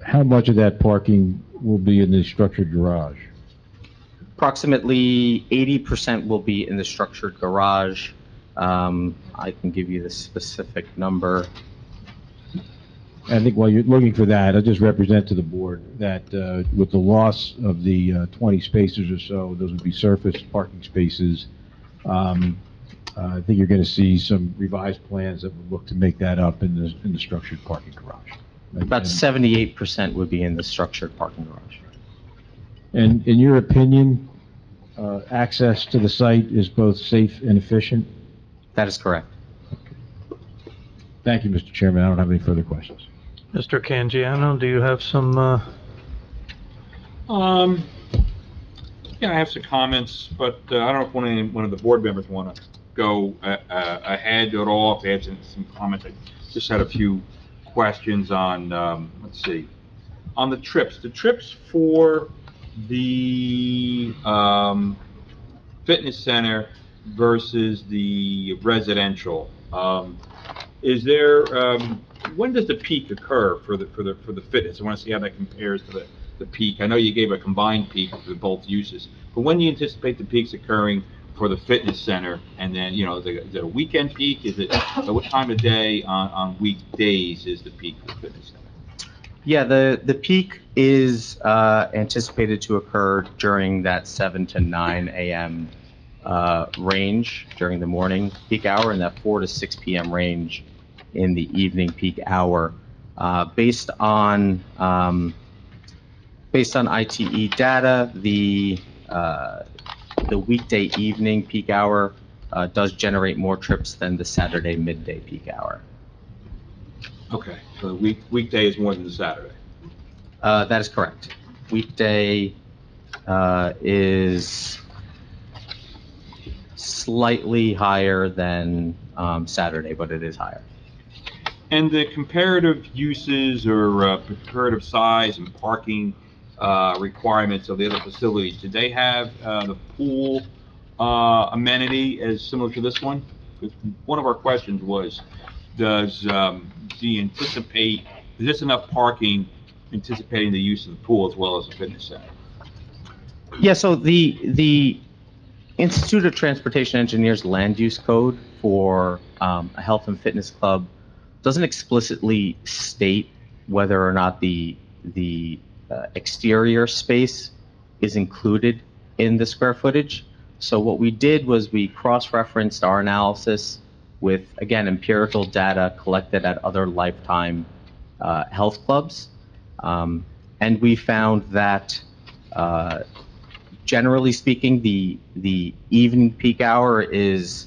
how much of that parking will be in the structured garage? Approximately 80% will be in the structured garage. I can give you the specific number. I think while you're looking for that, I'll just represent to the board that with the loss of the 20 spaces or so, those would be surface parking spaces. I think you're going to see some revised plans that would look to make that up in the structured parking garage. About 78% would be in the structured parking garage. And in your opinion, access to the site is both safe and efficient? That is correct. Thank you, Mr. Chairman. I don't have any further questions. Mr. Canjiano, do you have some, Yeah, I have some comments, but I don't know if one of the board members want to go ahead at all, if they had some comments. I just had a few questions on, let's see, on the trips. The trips for the fitness center versus the residential. Is there, when does the peak occur for the fitness? I want to see how that compares to the peak. I know you gave a combined peak for both uses, but when do you anticipate the peaks occurring for the fitness center? And then, you know, is it a weekend peak? Is it, what time of day on weekdays is the peak for the fitness center? Yeah, the peak is anticipated to occur during that 7 to 9 a.m. Range during the morning peak hour, and that 4 to 6 p.m. range in the evening peak hour. Based on ITE data, the weekday evening peak hour does generate more trips than the Saturday midday peak hour. Okay, so the weekday is more than the Saturday. That is correct. Weekday is slightly higher than Saturday, but it is higher. And the comparative uses or comparative size and parking requirements of the other facilities, do they have the pool amenity as similar to this one? One of our questions was, do you anticipate, is this enough parking anticipating the use of the pool as well as the fitness center? Yeah, so the Institute of Transportation Engineers Land Use Code for a health and fitness club doesn't explicitly state whether or not the exterior space is included in the square footage. So what we did was we cross-referenced our analysis with, again, empirical data collected at other Lifetime health clubs. And we found that generally speaking, the evening peak hour is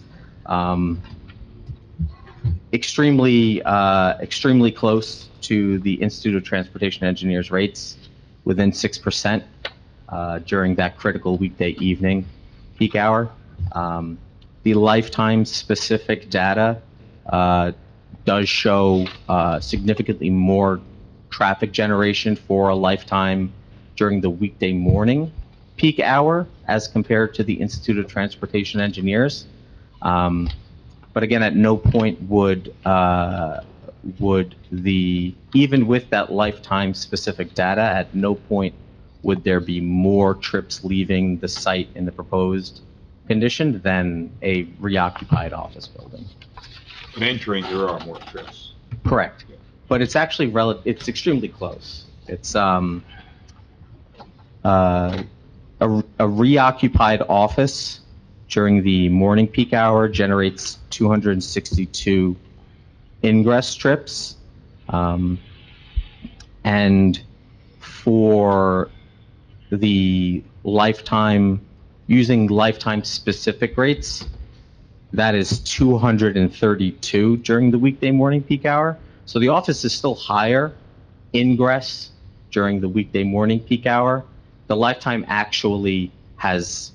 extremely close to the Institute of Transportation Engineers rates, within 6% during that critical weekday evening peak hour. The Lifetime specific data does show significantly more traffic generation for a Lifetime during the weekday morning peak hour as compared to the Institute of Transportation Engineers. But again, at no point would even with that Lifetime specific data, at no point would there be more trips leaving the site in the proposed condition than a reoccupied office building. But entering, there are more trips. Correct. But it's actually it's extremely close. It's a reoccupied office during the morning peak hour generates 262 ingress trips. And for the Lifetime, using Lifetime specific rates, that is 232 during the weekday morning peak hour. So the office is still higher ingress during the weekday morning peak hour. The Lifetime actually has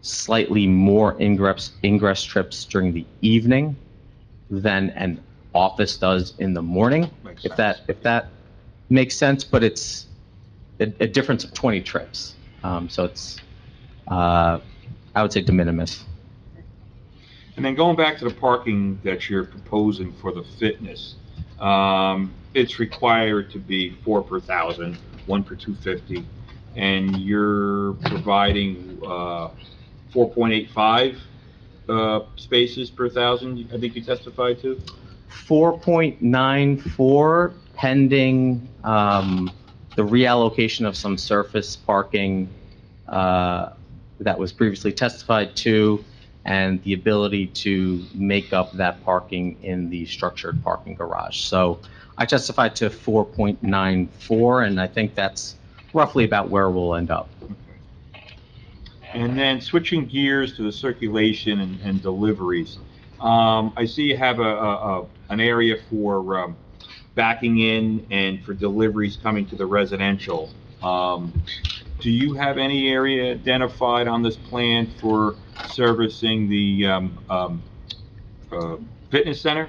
slightly more ingress trips during the evening than an office does in the morning, if that makes sense, but it's a difference of 20 trips. So it's, I would say, de minimis. And then going back to the parking that you're proposing for the fitness, it's required to be 4 per 1,000, 1 per 250, and you're providing 4.85 spaces per 1,000, I think you testified to? 4.94 pending the reallocation of some surface parking that was previously testified to, and the ability to make up that parking in the structured parking garage. So I testified to 4.94, and I think that's roughly about where we'll end up. And then switching gears to the circulation and deliveries, I see you have an area for backing in and for deliveries coming to the residential. Do you have any area identified on this plan for servicing the fitness center,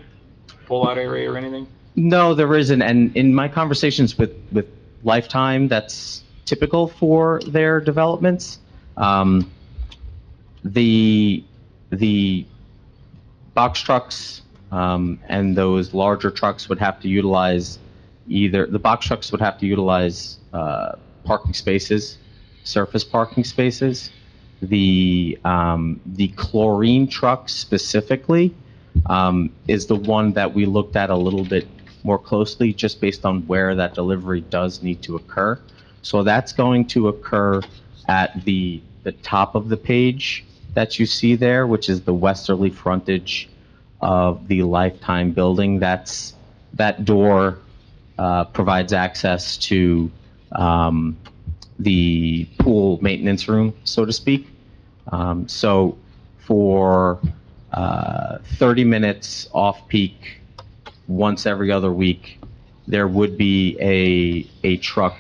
pull-out area or anything? No, there isn't. And in my conversations with Lifetime, that's typical for their developments. The box trucks and those larger trucks would have to utilize the box trucks would have to utilize parking spaces, surface parking spaces. The chlorine truck specifically is the one that we looked at a little bit more closely, just based on where that delivery does need to occur. So that's going to occur at the top of the page that you see there, which is the westerly frontage of the Lifetime building. That door provides access to the pool maintenance room, so to speak. So for 30 minutes off-peak, once every other week, there would be a truck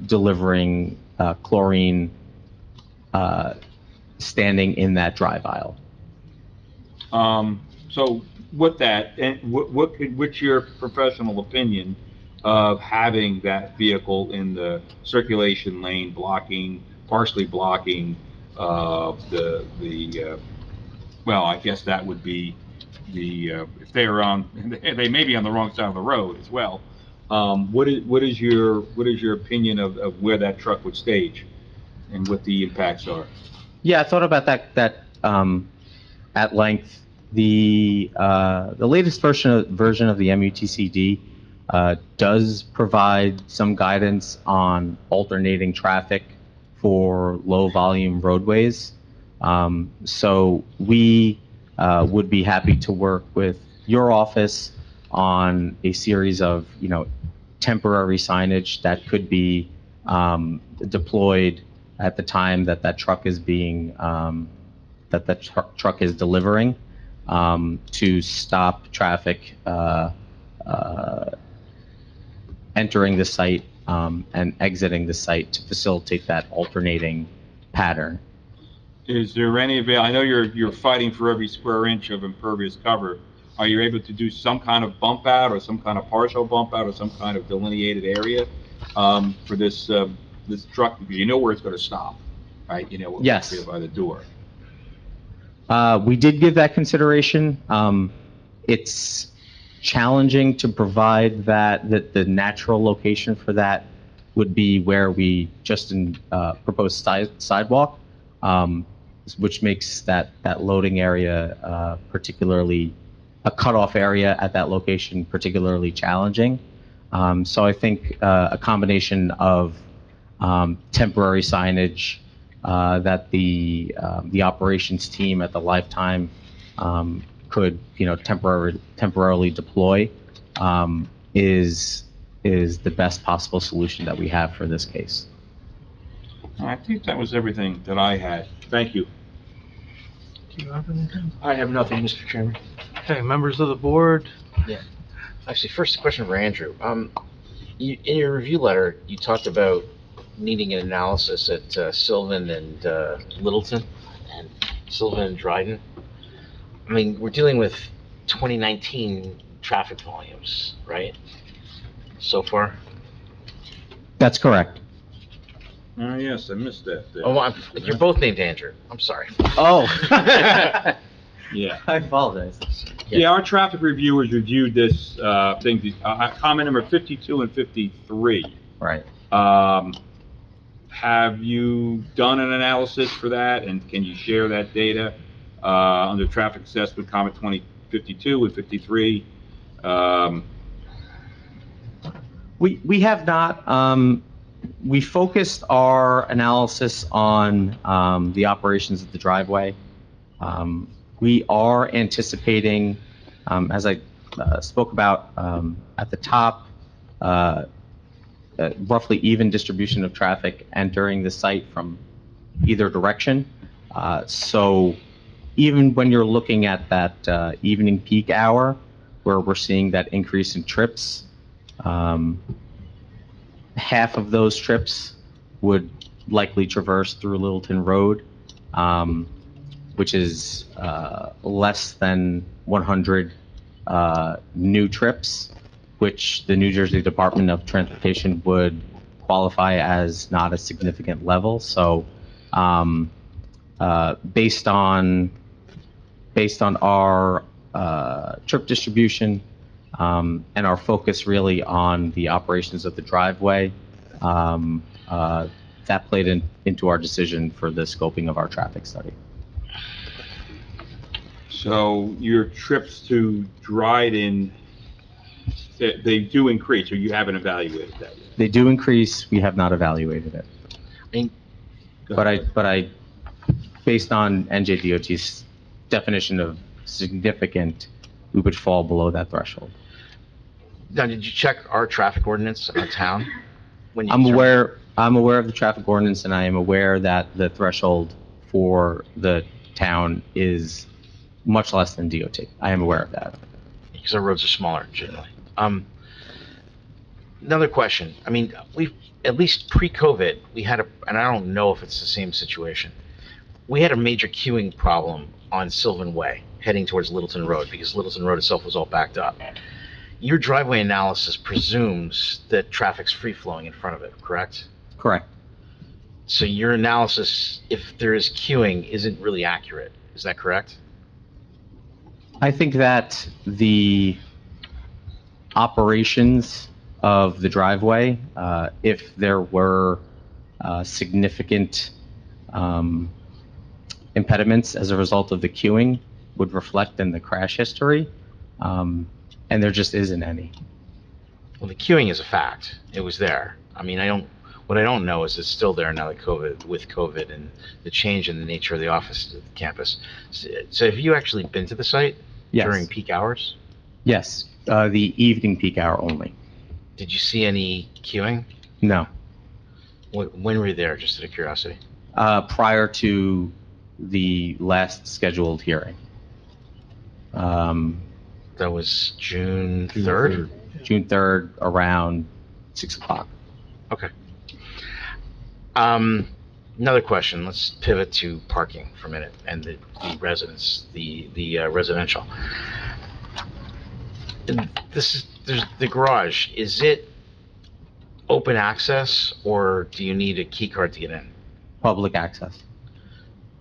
delivering chlorine standing in that drive aisle. So with that, and what's your professional opinion of having that vehicle in the circulation lane, partially blocking well, I guess that would be if they're they may be on the wrong side of the road as well. What is your opinion of where that truck would stage? and what the impacts are. Yeah, I thought about that at length. The latest version of the MUTCD does provide some guidance on alternating traffic for low-volume roadways. So we would be happy to work with your office on a series of, temporary signage that could be deployed at the time that that truck is being, truck is delivering, to stop traffic entering the site and exiting the site to facilitate that alternating pattern. Is there any I know you're fighting for every square inch of impervious cover. Are you able to do some kind of bump out or some kind of partial bump out or some kind of delineated area for this this truck? Because you know where it's going to stop, right? You know what Yes. by the door. We did give that consideration. It's challenging to provide that the natural location for that would be where we just proposed sidewalk, which makes that loading area particularly a cutoff area at that location particularly challenging. So I think a combination of temporary signage that the operations team at the Lifetime could, temporarily deploy is the best possible solution that we have for this case. I think that was everything that I had. Thank you. Do you have anything? I have nothing, Mr. Chairman. Okay, members of the board? Yeah. Actually, first a question for Andrew. In your review letter, you talked about needing an analysis at Sylvan and Littleton, and Sylvan and Dryden. I mean, we're dealing with 2019 traffic volumes, right? So far? That's correct. Yes, I missed that. Oh, you're both named Andrew. I'm sorry. Oh. Yeah. I apologize. Yeah, our traffic reviewers reviewed this thing, comment number 52 and 53. Right. Have you done an analysis for that, and can you share that data under traffic assessment comment 2052 and 53? We have not. We focused our analysis on the operations of the driveway. We are anticipating, as I spoke about at the top, roughly even distribution of traffic entering the site from either direction. So even when you're looking at that evening peak hour, where we're seeing that increase in trips, half of those trips would likely traverse through Littleton Road, which is less than 100 new trips, which the New Jersey Department of Transportation would qualify as not a significant level. So based on our trip distribution, and our focus really on the operations of the driveway, that played into our decision for the scoping of our traffic study. So your trips to Dryden, they do increase, or you haven't evaluated that yet? They do increase. We have not evaluated it. But I, based on NJDOT's definition of significant, we would fall below that threshold. Now, did you check our traffic ordinance in our town? I'm aware of the traffic ordinance, and I am aware that the threshold for the town is much less than DOT. I am aware of that. Because our roads are smaller generally. Another question. I mean, at least pre-COVID, we had and I don't know if it's the same situation. We had a major queuing problem on Sylvan Way heading towards Littleton Road because Littleton Road itself was all backed up. Your driveway analysis presumes that traffic's free-flowing in front of it, correct? Correct. So your analysis, if there is queuing, isn't really accurate. Is that correct? I think that the operations of the driveway, if there were significant impediments as a result of the queuing would reflect in the crash history, and there just isn't any. Well, the queuing is a fact. It was there. I mean, what I don't know is it's still there now that with COVID and the change in the nature of the office at the campus. So have you actually been to the site Yes. during peak hours? Yes, the evening peak hour only. Did you see any queuing? No. When were you there, just out of curiosity? Prior to the last scheduled hearing. That was June 3rd? June 3rd, around 6 o'clock. Okay. Another question. Let's pivot to parking for a minute and the residents, the residential. There's the garage. Is it open access, or do you need a key card to get in? Public access.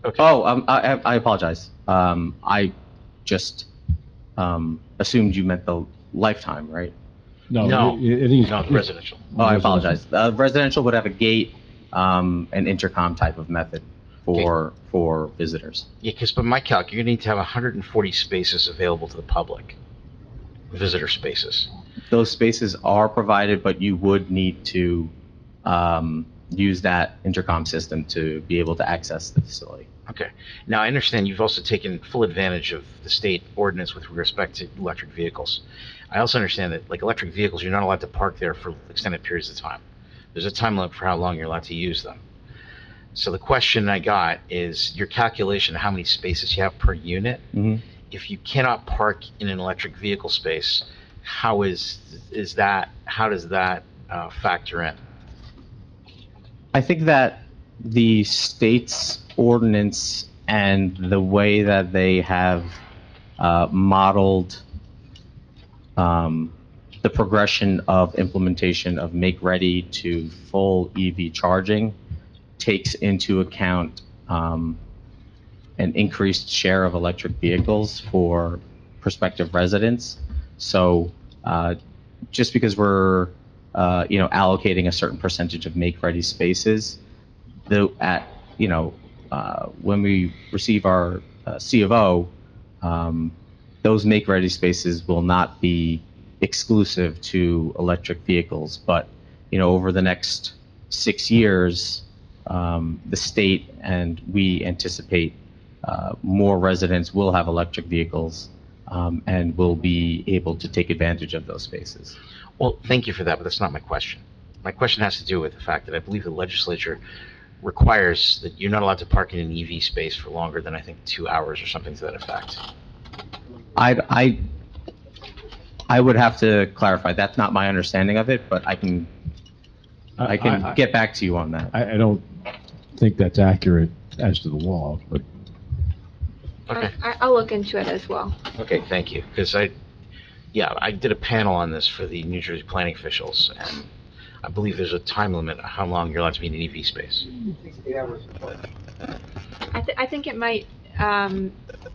Okay. Oh, I apologize. I just assumed you meant the lifetime, right? No, No, the residential. Oh, I apologize. Residential would have a gate, an intercom type of method for visitors. Yeah, because by my calc, you're gonna need to have 140 spaces available to the public, visitor spaces. Those spaces are provided, but you would need to use that intercom system to be able to access the facility. Okay. Now, I understand you've also taken full advantage of the state ordinance with respect to electric vehicles. I also understand that, like electric vehicles, you're not allowed to park there for extended periods of time. There's a time limit for how long you're allowed to use them. So the question I got is your calculation of how many spaces you have per unit. Mm-hmm. If you cannot park in an electric vehicle space, how does that factor in? I think that the state's ordinance and the way that they have modeled the progression of implementation of make-ready to full EV charging takes into account an increased share of electric vehicles for prospective residents. So just because we're allocating a certain percentage of make-ready spaces, when we receive our C of O, those make-ready spaces will not be exclusive to electric vehicles. But, over the next 6 years, the state and we anticipate more residents will have electric vehicles and will be able to take advantage of those spaces. Well, thank you for that, but that's not my question. My question has to do with the fact that I believe the legislature requires that you're not allowed to park in an EV space for longer than, I think, 2 hours or something to that effect. I would have to clarify. That's not my understanding of it, but I can get back to you on that. I don't think that's accurate as to the law, but. Okay. I'll look into it as well. Okay, thank you. Because I did a panel on this for the New Jersey planning officials, and I believe there's a time limit on how long you're allowed to be in an EV space. 60 hours. I think it might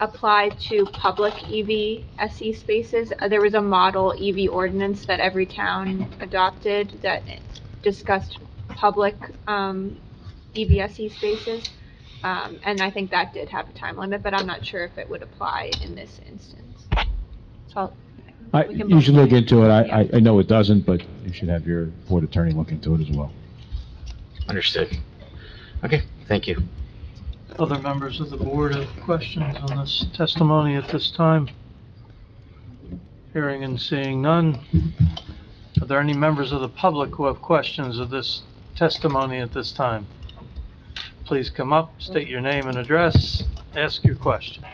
apply to public EV SE spaces. There was a model EV ordinance that every town adopted that discussed public EV SE spaces. And I think that did have a time limit, but I'm not sure if it would apply in this instance. So You should look into it. I know it doesn't, but you should have your board attorney look into it as well. Understood. Okay, thank you. Other members of the board have questions on this testimony at this time? Hearing and seeing none. Are there any members of the public who have questions of this testimony at this time? Please come up, state your name and address, ask your question.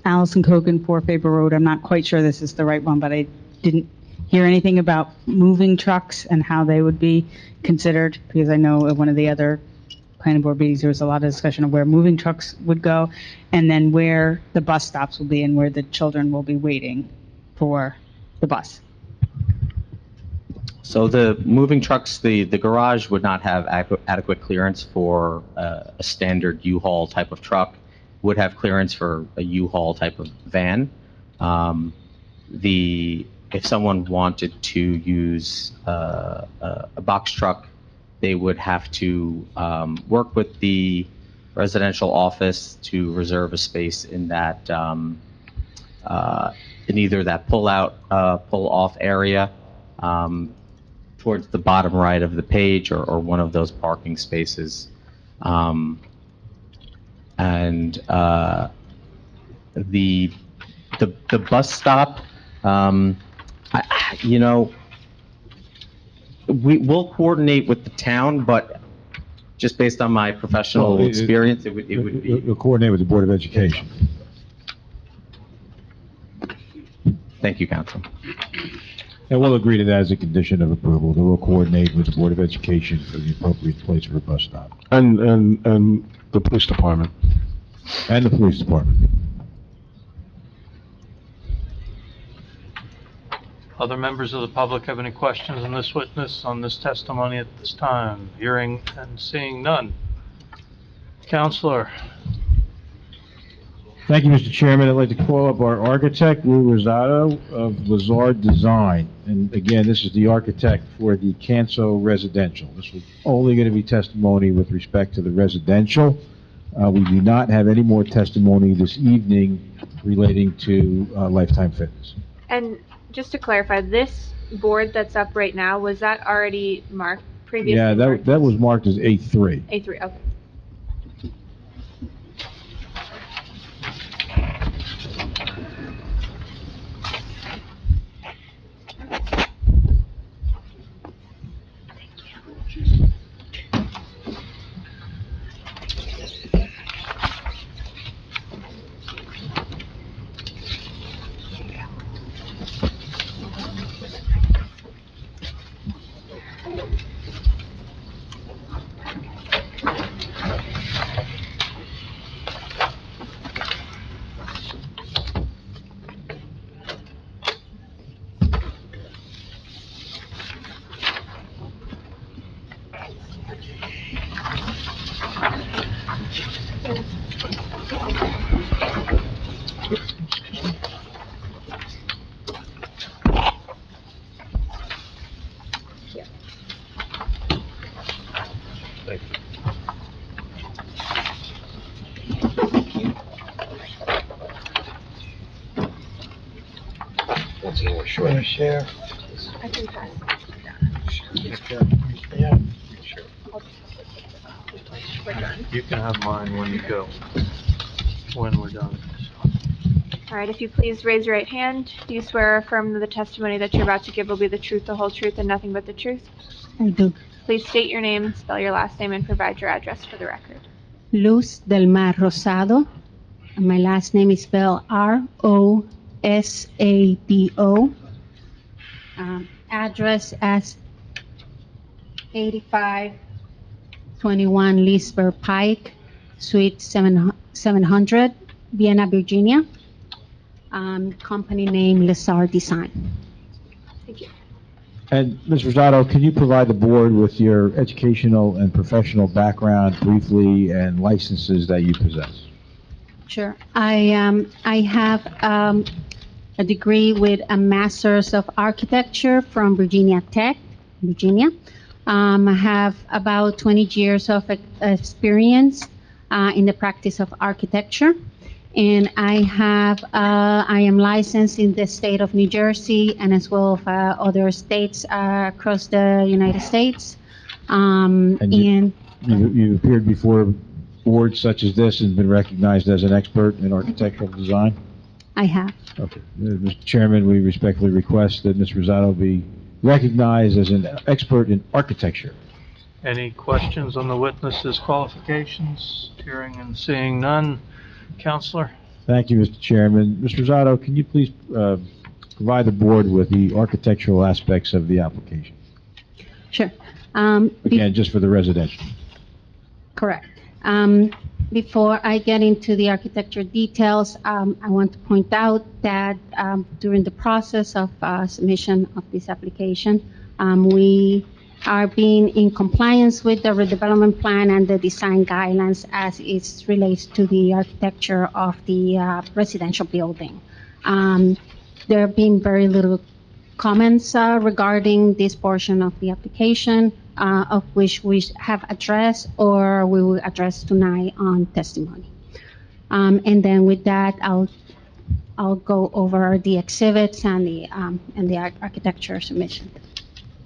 Allison Cogan, 4 Faber Road. I'm not quite sure this is the right one, but I didn't hear anything about moving trucks and how they would be considered, because I know at one of the other planning board meetings, there was a lot of discussion of where moving trucks would go, and then where the bus stops will be and where the children will be waiting for the bus. So the moving trucks, the garage would not have adequate clearance for a standard U-Haul type of truck, would have clearance for a U-Haul type of van. If someone wanted to use a box truck, they would have to work with the residential office to reserve a space in that, in either that pull-off area, towards the bottom right of the page, or one of those parking spaces. And the bus stop, you know, we'll coordinate with the town, but just based on my professional experience, it would be. You'll coordinate with the Board of Education. Thank you, Council. And we'll agree to that as a condition of approval, that we'll coordinate with the Board of Education for the appropriate place for a bus stop. And the police department. And the police department. Other members of the public have any questions on this witness, on this testimony at this time? Hearing and seeing none. Counselor? Thank you, Mr. Chairman. I'd like to call up our architect, Lou Rosado of Lazard Design. And again, this is the architect for the Canso residential. This is only going to be testimony with respect to the residential. We do not have any more testimony this evening relating to Lifetime Fitness. And just to clarify, this board that's up right now, was that already marked previously? Yeah, that was marked as A3. A3, okay. Share. I can pass. Yeah. We're done. You can have mine when you go, when we're done. All right, if you please raise your right hand. Do you swear or affirm that the testimony that you're about to give will be the truth, the whole truth, and nothing but the truth? I do. Please state your name, spell your last name, and provide your address for the record. Luz del Mar Rosado. And my last name is spelled Rosado. Address as 8521 Leesburg Pike, Suite 700, Vienna, Virginia. Company name Lazard Design. Thank you. And Ms. Rosado, can you provide the board with your educational and professional background briefly and licenses that you possess? Sure. I have a degree with a Master's of Architecture from Virginia Tech, Virginia. I have about 20 years of experience in the practice of architecture. And I am licensed in the state of New Jersey and as well as other states across the United States. You appeared before boards such as this and been recognized as an expert in architectural design? I have. Okay. Mr. Chairman, we respectfully request that Ms. Rosado be recognized as an expert in architecture. Any questions on the witness's qualifications? Hearing and seeing none. Counselor? Thank you, Mr. Chairman. Ms. Rosado, can you please provide the board with the architectural aspects of the application? Sure. Again, just for the residential. Correct. Before I get into the architecture details, I want to point out that during the process of submission of this application, we are being in compliance with the redevelopment plan and the design guidelines as it relates to the architecture of the residential building. There have been very little comments regarding this portion of the application. of which we have addressed or we will address tonight on testimony. And then with that, I'll go over the exhibits and the architecture submission.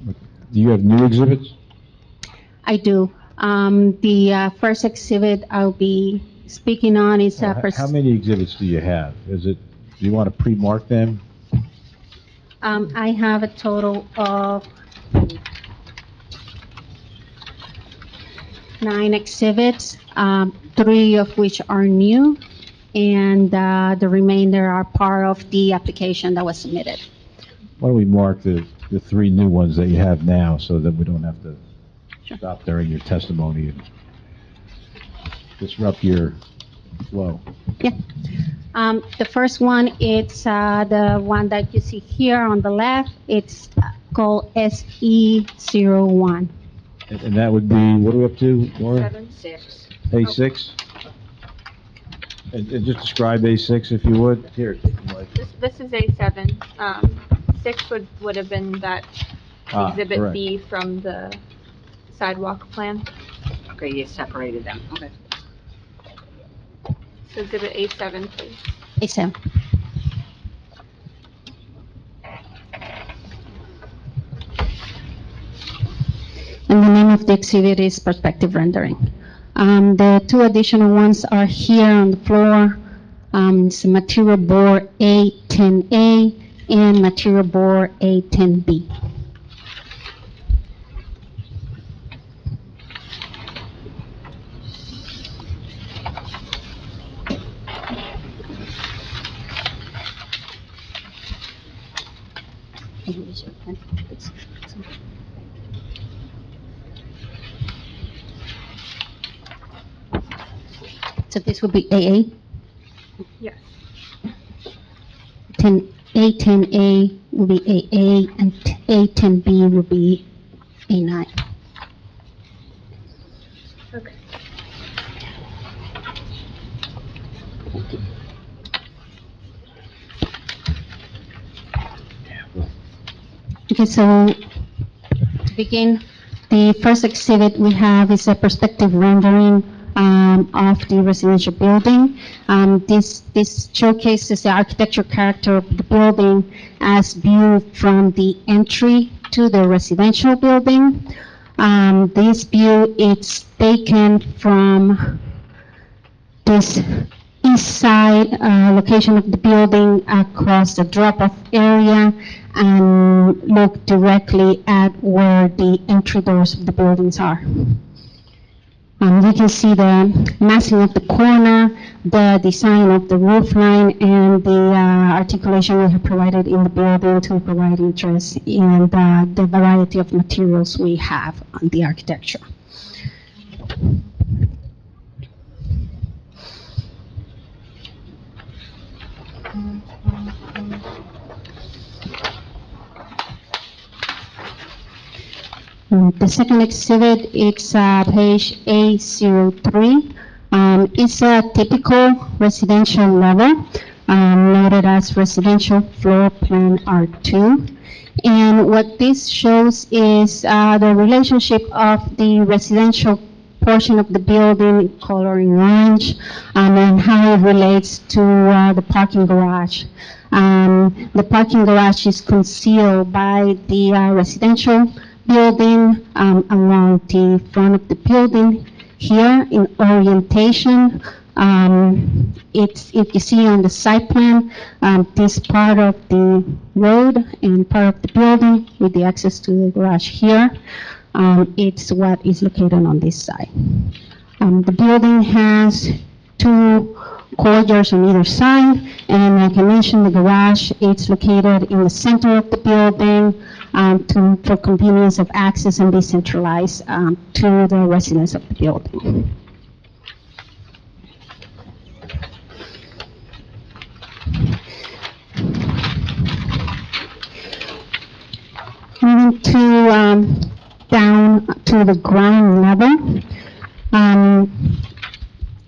Do you have new exhibits? I do. The first exhibit I'll be speaking on is How many exhibits do you have? Do you want to pre-mark them? I have a total of 9 exhibits, 3 of which are new, and the remainder are part of the application that was submitted. Why don't we mark the 3 new ones that you have now, so that we don't have to stop during your testimony and disrupt your flow? Yeah. The first one, it's the one that you see here on the left. It's called SE01. And that would be, what are we up to, Laura? 6. A6? And just describe A6 if you would. Here, take the mic. This is A7. 6 would have been that Exhibit correct. B from the sidewalk plan. Okay, you separated them, okay. So Exhibit A7, please. A7. And the name of the exhibit is Perspective Rendering. The 2 additional ones are here on the floor. It's a material board A10A and material board A10B. So this would be AA. Yes. A10A will be AA, and A10B will be A9. Okay. Okay, so to begin, the first exhibit we have is a perspective rendering of the residential building. This showcases the architectural character of the building as viewed from the entry to the residential building. This view is taken from this east side location of the building across the drop-off area and look directly at where the entry doors of the buildings are. You can see the massing of the corner, the design of the roof line, and the articulation we have provided in the building to provide interest in the variety of materials we have on the architecture. The second exhibit, it's page A03. It's a typical residential level, noted as residential floor plan R2. And what this shows is the relationship of the residential portion of the building, color in orange, and how it relates to the parking garage. The parking garage is concealed by the residential building along the front of the building. Here in orientation, if you see on the site plan, this part of the road and part of the building with the access to the garage here, it's what is located on this side. The building has 2 corridors on either side, and like I mentioned, the garage, it's located in the center of the building for convenience of access and decentralized to the residents of the building. Moving to down to the ground level.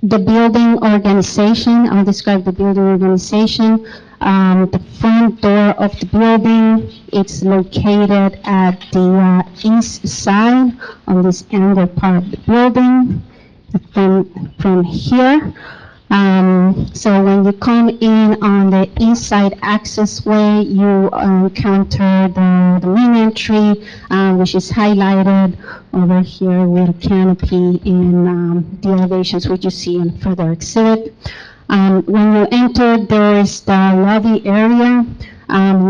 The building organization, I'll describe the building organization. The front door of the building, it's located at the east side on this angle part of the building from here. So when you come in on the east side accessway, you encounter the main entry, which is highlighted over here with a canopy in the elevations which you see in further exhibit. When you enter, there is the lobby area,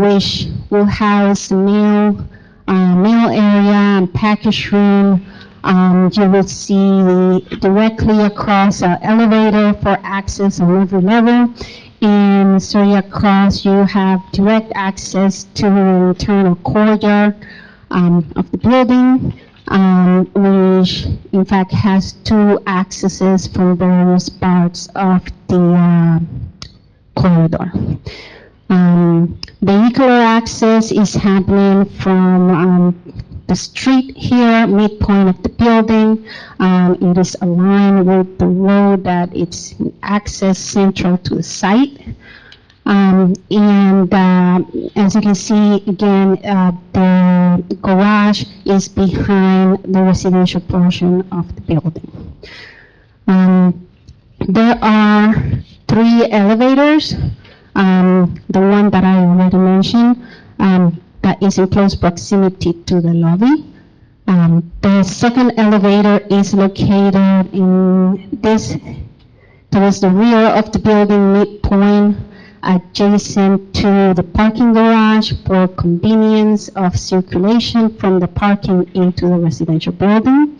which will house mail area and package room. You will see directly across an elevator for access on every level. And straight across, you have direct access to the internal courtyard of the building, which in fact has two accesses from various parts of the corridor. Vehicular access is happening from the street here, midpoint of the building. It is aligned with the road that it's access central to the site. And as you can see, again, the garage is behind the residential portion of the building. There are 3 elevators. The one that I already mentioned, that is in close proximity to the lobby. The second elevator is located towards the rear of the building, midpoint, adjacent to the parking garage for convenience of circulation from the parking into the residential building.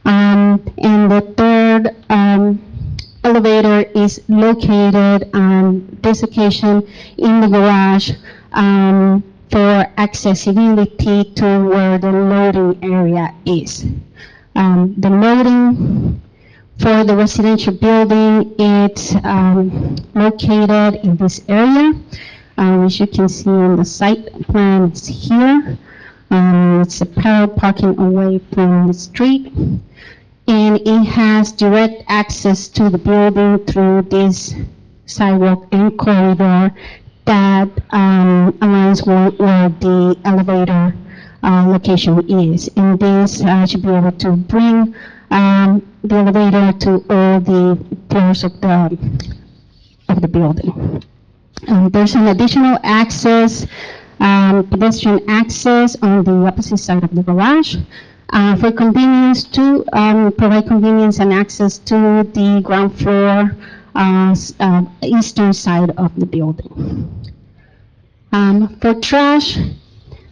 And the third elevator is located on this occasion in the garage for accessibility to where the loading area is. The loading for the residential building, it's located in this area, which you can see on the site plan. It's here. It's a parallel parking away from the street, and it has direct access to the building through this sidewalk and corridor that aligns with where the elevator location is. And this should be able to bring the elevator to all the floors of the building. There's an additional access, pedestrian access on the opposite side of the garage for convenience to provide convenience and access to the ground floor eastern side of the building. For trash,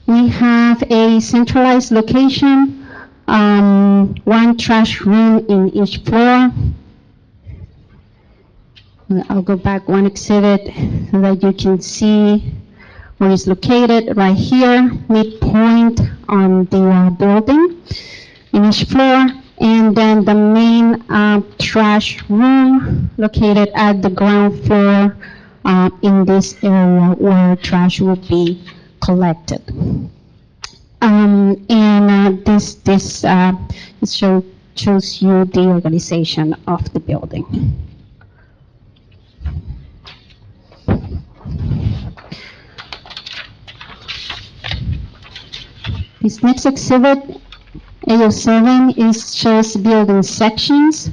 we have a centralized location, 1 trash room in each floor. I'll go back 1 exhibit so that you can see where it's located, right here, midpoint on the building in each floor. And then the main trash room located at the ground floor in this area where trash will be collected. This shows you the organization of the building. This next exhibit, A07, shows building sections,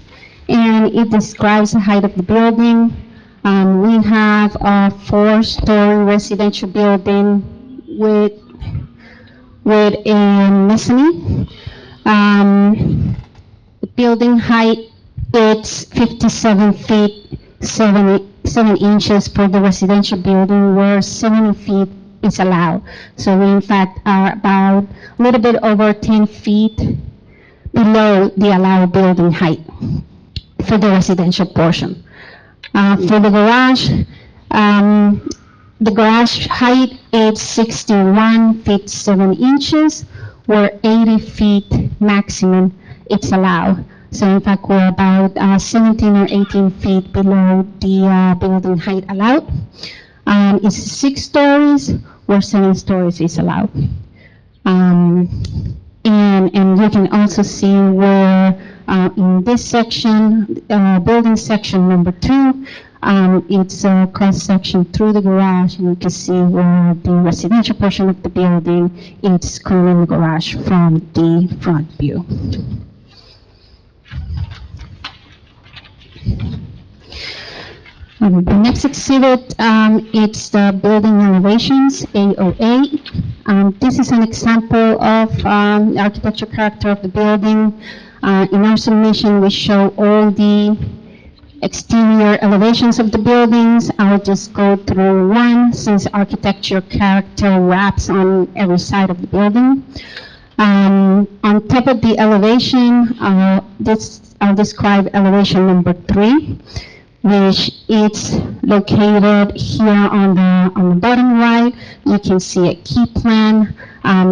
and it describes the height of the building. We have a 4-story residential building with a mezzanine. The building height is 57 feet 7 inches for the residential building, where 70 feet is allowed. So we in fact are about a little bit over 10 feet below the allowed building height for the residential portion. For the garage height is 61 feet 7 inches, where 80 feet maximum it's allowed. So in fact, we're about 17 or 18 feet below the building height allowed. It's 6 stories, where 7 stories is allowed. And you can also see where in this section, building section number 2, It's a cross-section through the garage, and you can see where the residential portion of the building is currently in the garage from the front view. The next exhibit, it's the building elevations, A08. This is an example of the architectural character of the building. In our submission, we show all the exterior elevations of the buildings. I'll just go through one, since architectural character wraps on every side of the building. On top of the elevation, I'll describe elevation number 3. Which is located here on the bottom right. You can see a key plan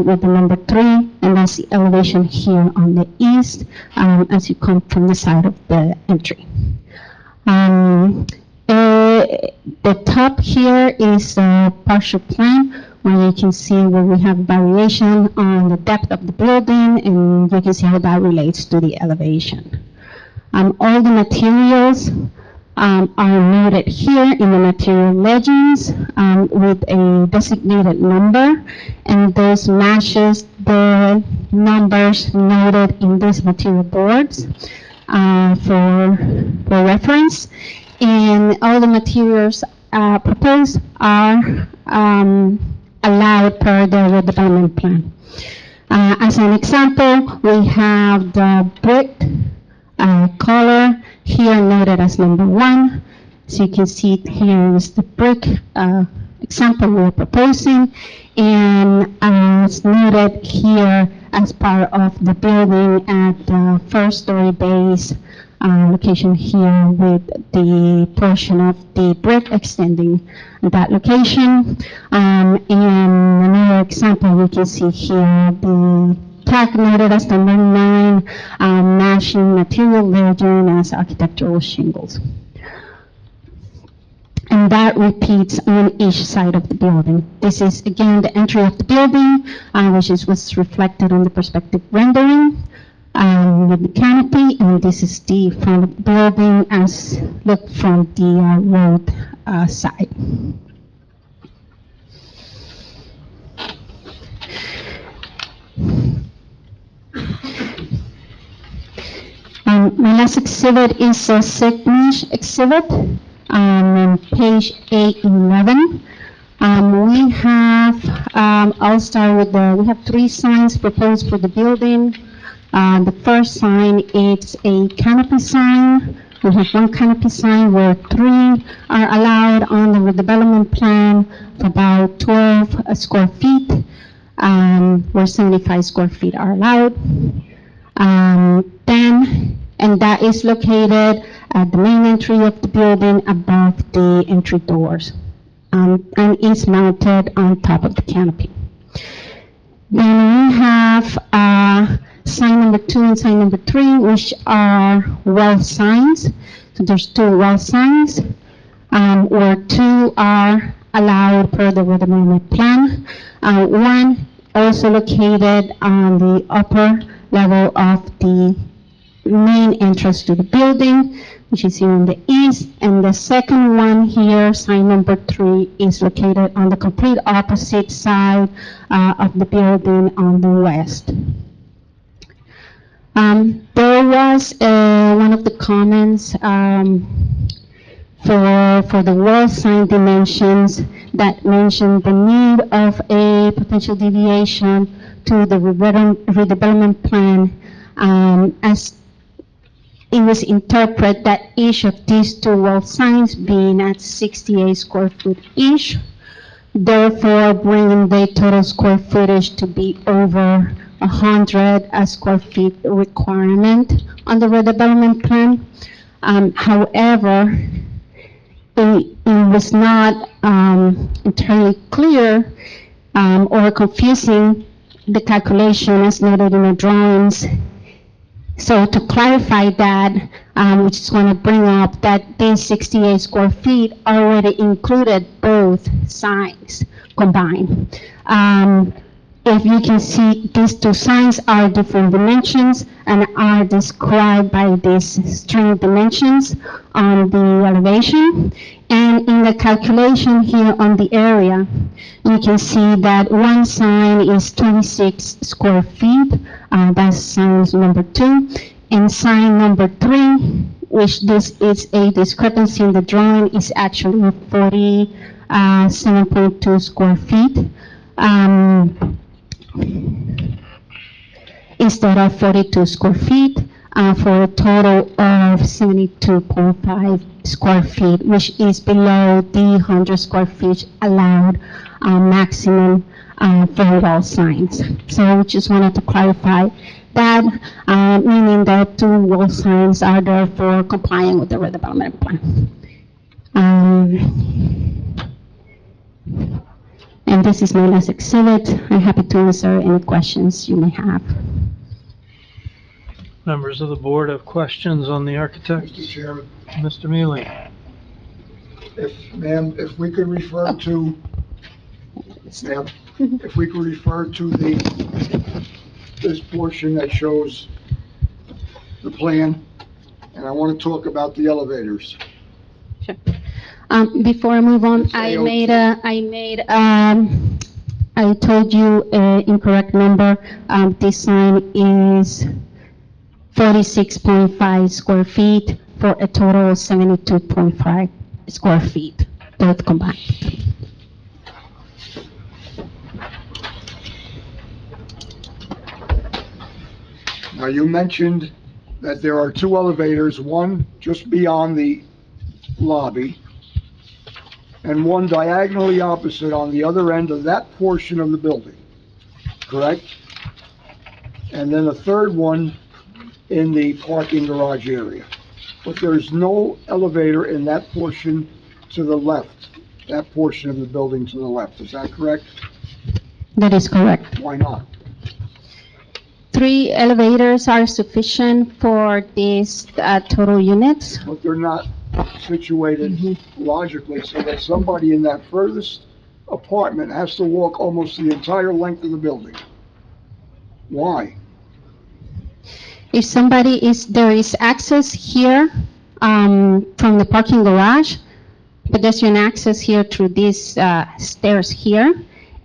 with the number 3, and that's the elevation here on the east as you come from the side of the entry. The top here is a partial plan where you can see where we have variation on the depth of the building, and you can see how that relates to the elevation. All the materials are noted here in the material legends with a designated number, and those matches the numbers noted in these material boards for reference. And all the materials proposed are allowed per the redevelopment plan. As an example, we have the brick color here noted as number 1. So you can see here is the brick example we're proposing, and it's noted here as part of the building at the first story base location here with the portion of the brick extending that location. And another example you can see here, the tag noted as number 9, matching material legend as architectural shingles. And that repeats on each side of the building. This is again the entry of the building, which is what's reflected on the perspective rendering with the canopy, and this is the front of the building as looked from the road side. My last exhibit is a signage exhibit on page 811. We have, I'll start with we have 3 signs proposed for the building. The first sign is a canopy sign. We have 1 canopy sign where 3 are allowed on the redevelopment plan of about 12 square feet, where 75 square feet are allowed. And that is located at the main entry of the building above the entry doors, and is mounted on top of the canopy. Then we have sign number 2 and sign number 3, which are well signs. So there's 2 well signs, where 2 are allowed per the redevelopment plan. 1 also located on the upper level of the main entrance to the building, which is here on the east, and the second one here, sign number 3, is located on the complete opposite side of the building on the west. There was one of the comments for the wall sign dimensions that mentioned the need of a potential deviation to the redevelopment plan, as it was interpreted that each of these 2 wall signs being at 68 square foot each, therefore bringing the total square footage to be over 100 square feet requirement on the redevelopment plan. However, it was not entirely clear or confusing the calculation as noted in the drawings. So to clarify that, we just want to bring up that these 68 square feet already included both signs combined. if you can see, these two signs are different dimensions and are described by these string dimensions on the elevation. And in the calculation here on the area, you can see that one sign is 26 square feet. That's sign number 2. And sign number 3, which this is a discrepancy in the drawing, is actually 47.2 square feet. Instead of 42 square feet, for a total of 72.5 square feet, which is below the 100 square feet allowed maximum for wall signs. So we just wanted to clarify that, meaning that 2 wall signs are therefore complying with the redevelopment plan. And this is my last exhibit. I'm happy to answer any questions you may have. Members of the board have questions on the architect? Mr. Chairman, Mr. Mealy? ma'am, if we could refer to, ma'am, if we could refer to this portion that shows the plan, and I want to talk about the elevators. Sure. Before I move on, I told you an incorrect number. This sign is 46.5 square feet for a total of 72.5 square feet, both combined. Now, you mentioned that there are 2 elevators, one just beyond the lobby, and one diagonally opposite on the other end of that portion of the building, correct? And then a third one in the parking garage area. But there's no elevator in that portion to the left, that portion of the building to the left, is that correct? That is correct. Why not? 3 elevators are sufficient for these total units. But they're not situated logically, so that somebody in that furthest apartment has to walk almost the entire length of the building. Why? If there is access here from the parking garage, pedestrian access here through these stairs here,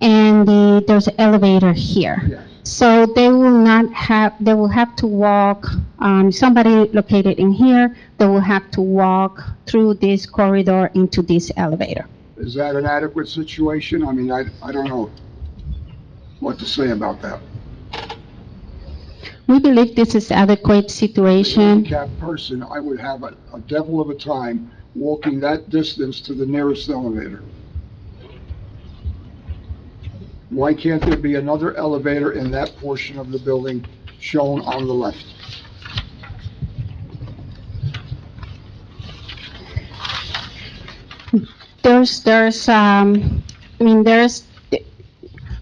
and there's an elevator here. Yes. So they will have to walk, somebody located in here, they will have to walk through this corridor into this elevator. Is that an adequate situation? I mean, I don't know what to say about that. We believe this is adequate As a situation. handicapped person, I would have a devil of a time walking that distance to the nearest elevator. Why can't there be another elevator in that portion of the building shown on the left?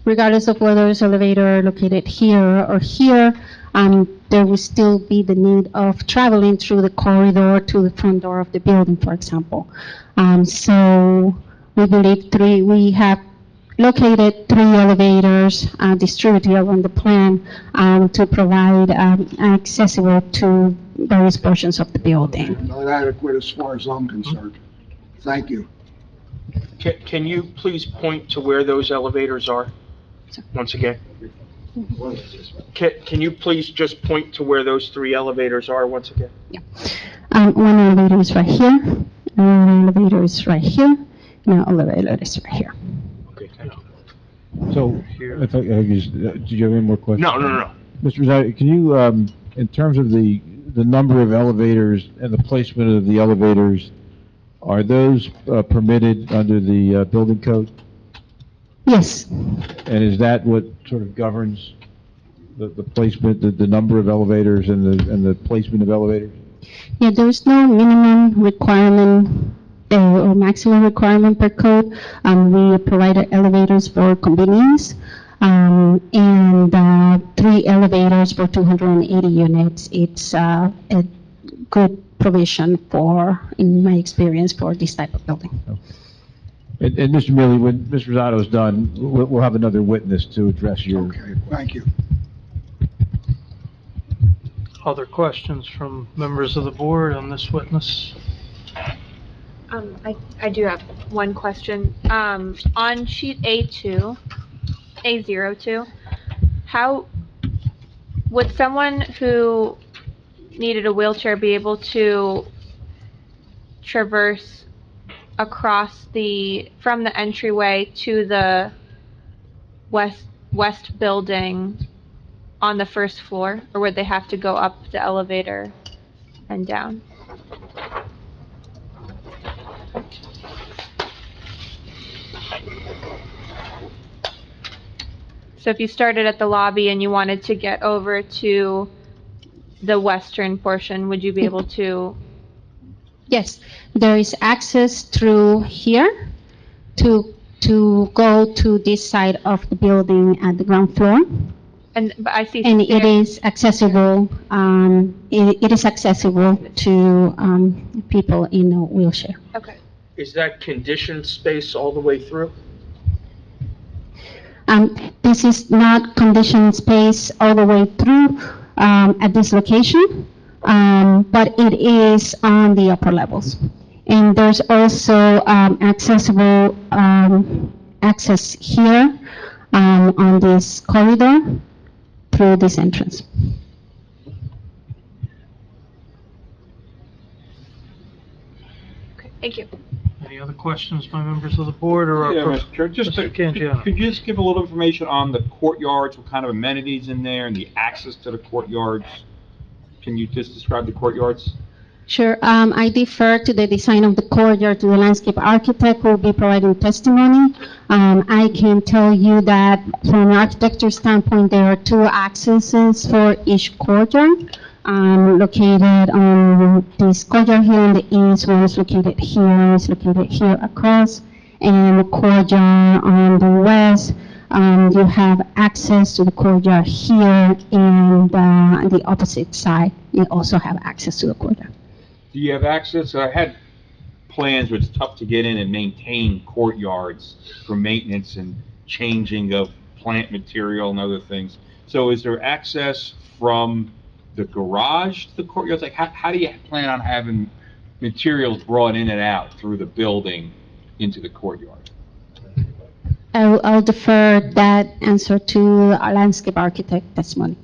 Regardless of whether there's elevator located here or here, there will still be the need of traveling through the corridor to the front door of the building, for example. So we believe we have located 3 elevators distributed around the plan to provide accessible to various portions of the building. Not adequate as far as I'm concerned. Thank you. Can you please point to where those elevators are, once again? Can you please just point to where those 3 elevators are once again? Yeah. One elevator is right here, one elevator is right here, and an elevator is right here. Okay, thank you. So, if I just, did you have any more questions? No. Mr. Rosati, can you, in terms of the number of elevators and the placement of the elevators, are those permitted under the building code? Yes. And is that what sort of governs the placement, the number of elevators and the placement of elevators? Yeah, there's no minimum requirement or maximum requirement per code. We provided elevators for convenience, and 3 elevators for 280 units. It's a good provision in my experience, for this type of building. And Mr. Mealy, when Mr. Rosato's done, we'll have another witness to address your... Okay, thank you. Other questions from members of the board on this witness? I do have one question. On sheet A02, how would someone who needed a wheelchair be able to traverse across from the entryway to the west building on the first floor, or would they have to go up the elevator and down? So if you started at the lobby and you wanted to get over to the western portion, would you be able to? Yes, there is access through here to go to this side of the building at the ground floor. But I see. And it is accessible, it is accessible to, people in a wheelchair. Okay. Is that conditioned space all the way through? This is not conditioned space all the way through, at this location, but it is on the upper levels. And there's also, accessible, access here, on this corridor through this entrance. Okay, thank you. Any other questions by members of the board or? Yeah, Mr. Chair, Mr. Canjiano? could you just give a little information on the courtyards, what kind of amenities in there, and the access to the courtyards? Can you just describe the courtyards? Sure. I defer to the design of the courtyard to the landscape architect who will be providing testimony. I can tell you that from an architecture standpoint, there are two accesses for each courtyard. Located on this courtyard here on the east, one is located here across, and the courtyard on the west, you have access to the courtyard here, and the opposite side, you also have access to the courtyard. Do you have access? I had plans where it's tough to get in and maintain courtyards for maintenance and changing of plant material and other things. So is there access from the garage to the courtyards? Like, how do you plan on having materials brought in and out through the building into the courtyard? I'll defer that answer to our landscape architect testimony.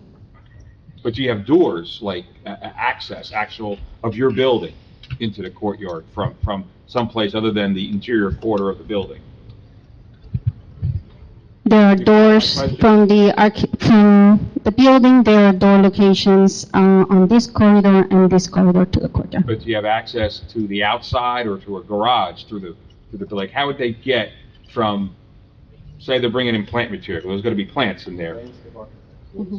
But do you have doors, like access, actual, of your building into the courtyard from someplace other than the interior quarter of the building? There are doors from the building. There are door locations on this corridor and this corridor to the courtyard. But do you have access to the outside or to a garage through the like? How would they get from, say, they're bringing in plant material? There's going to be plants in there. Mm-hmm.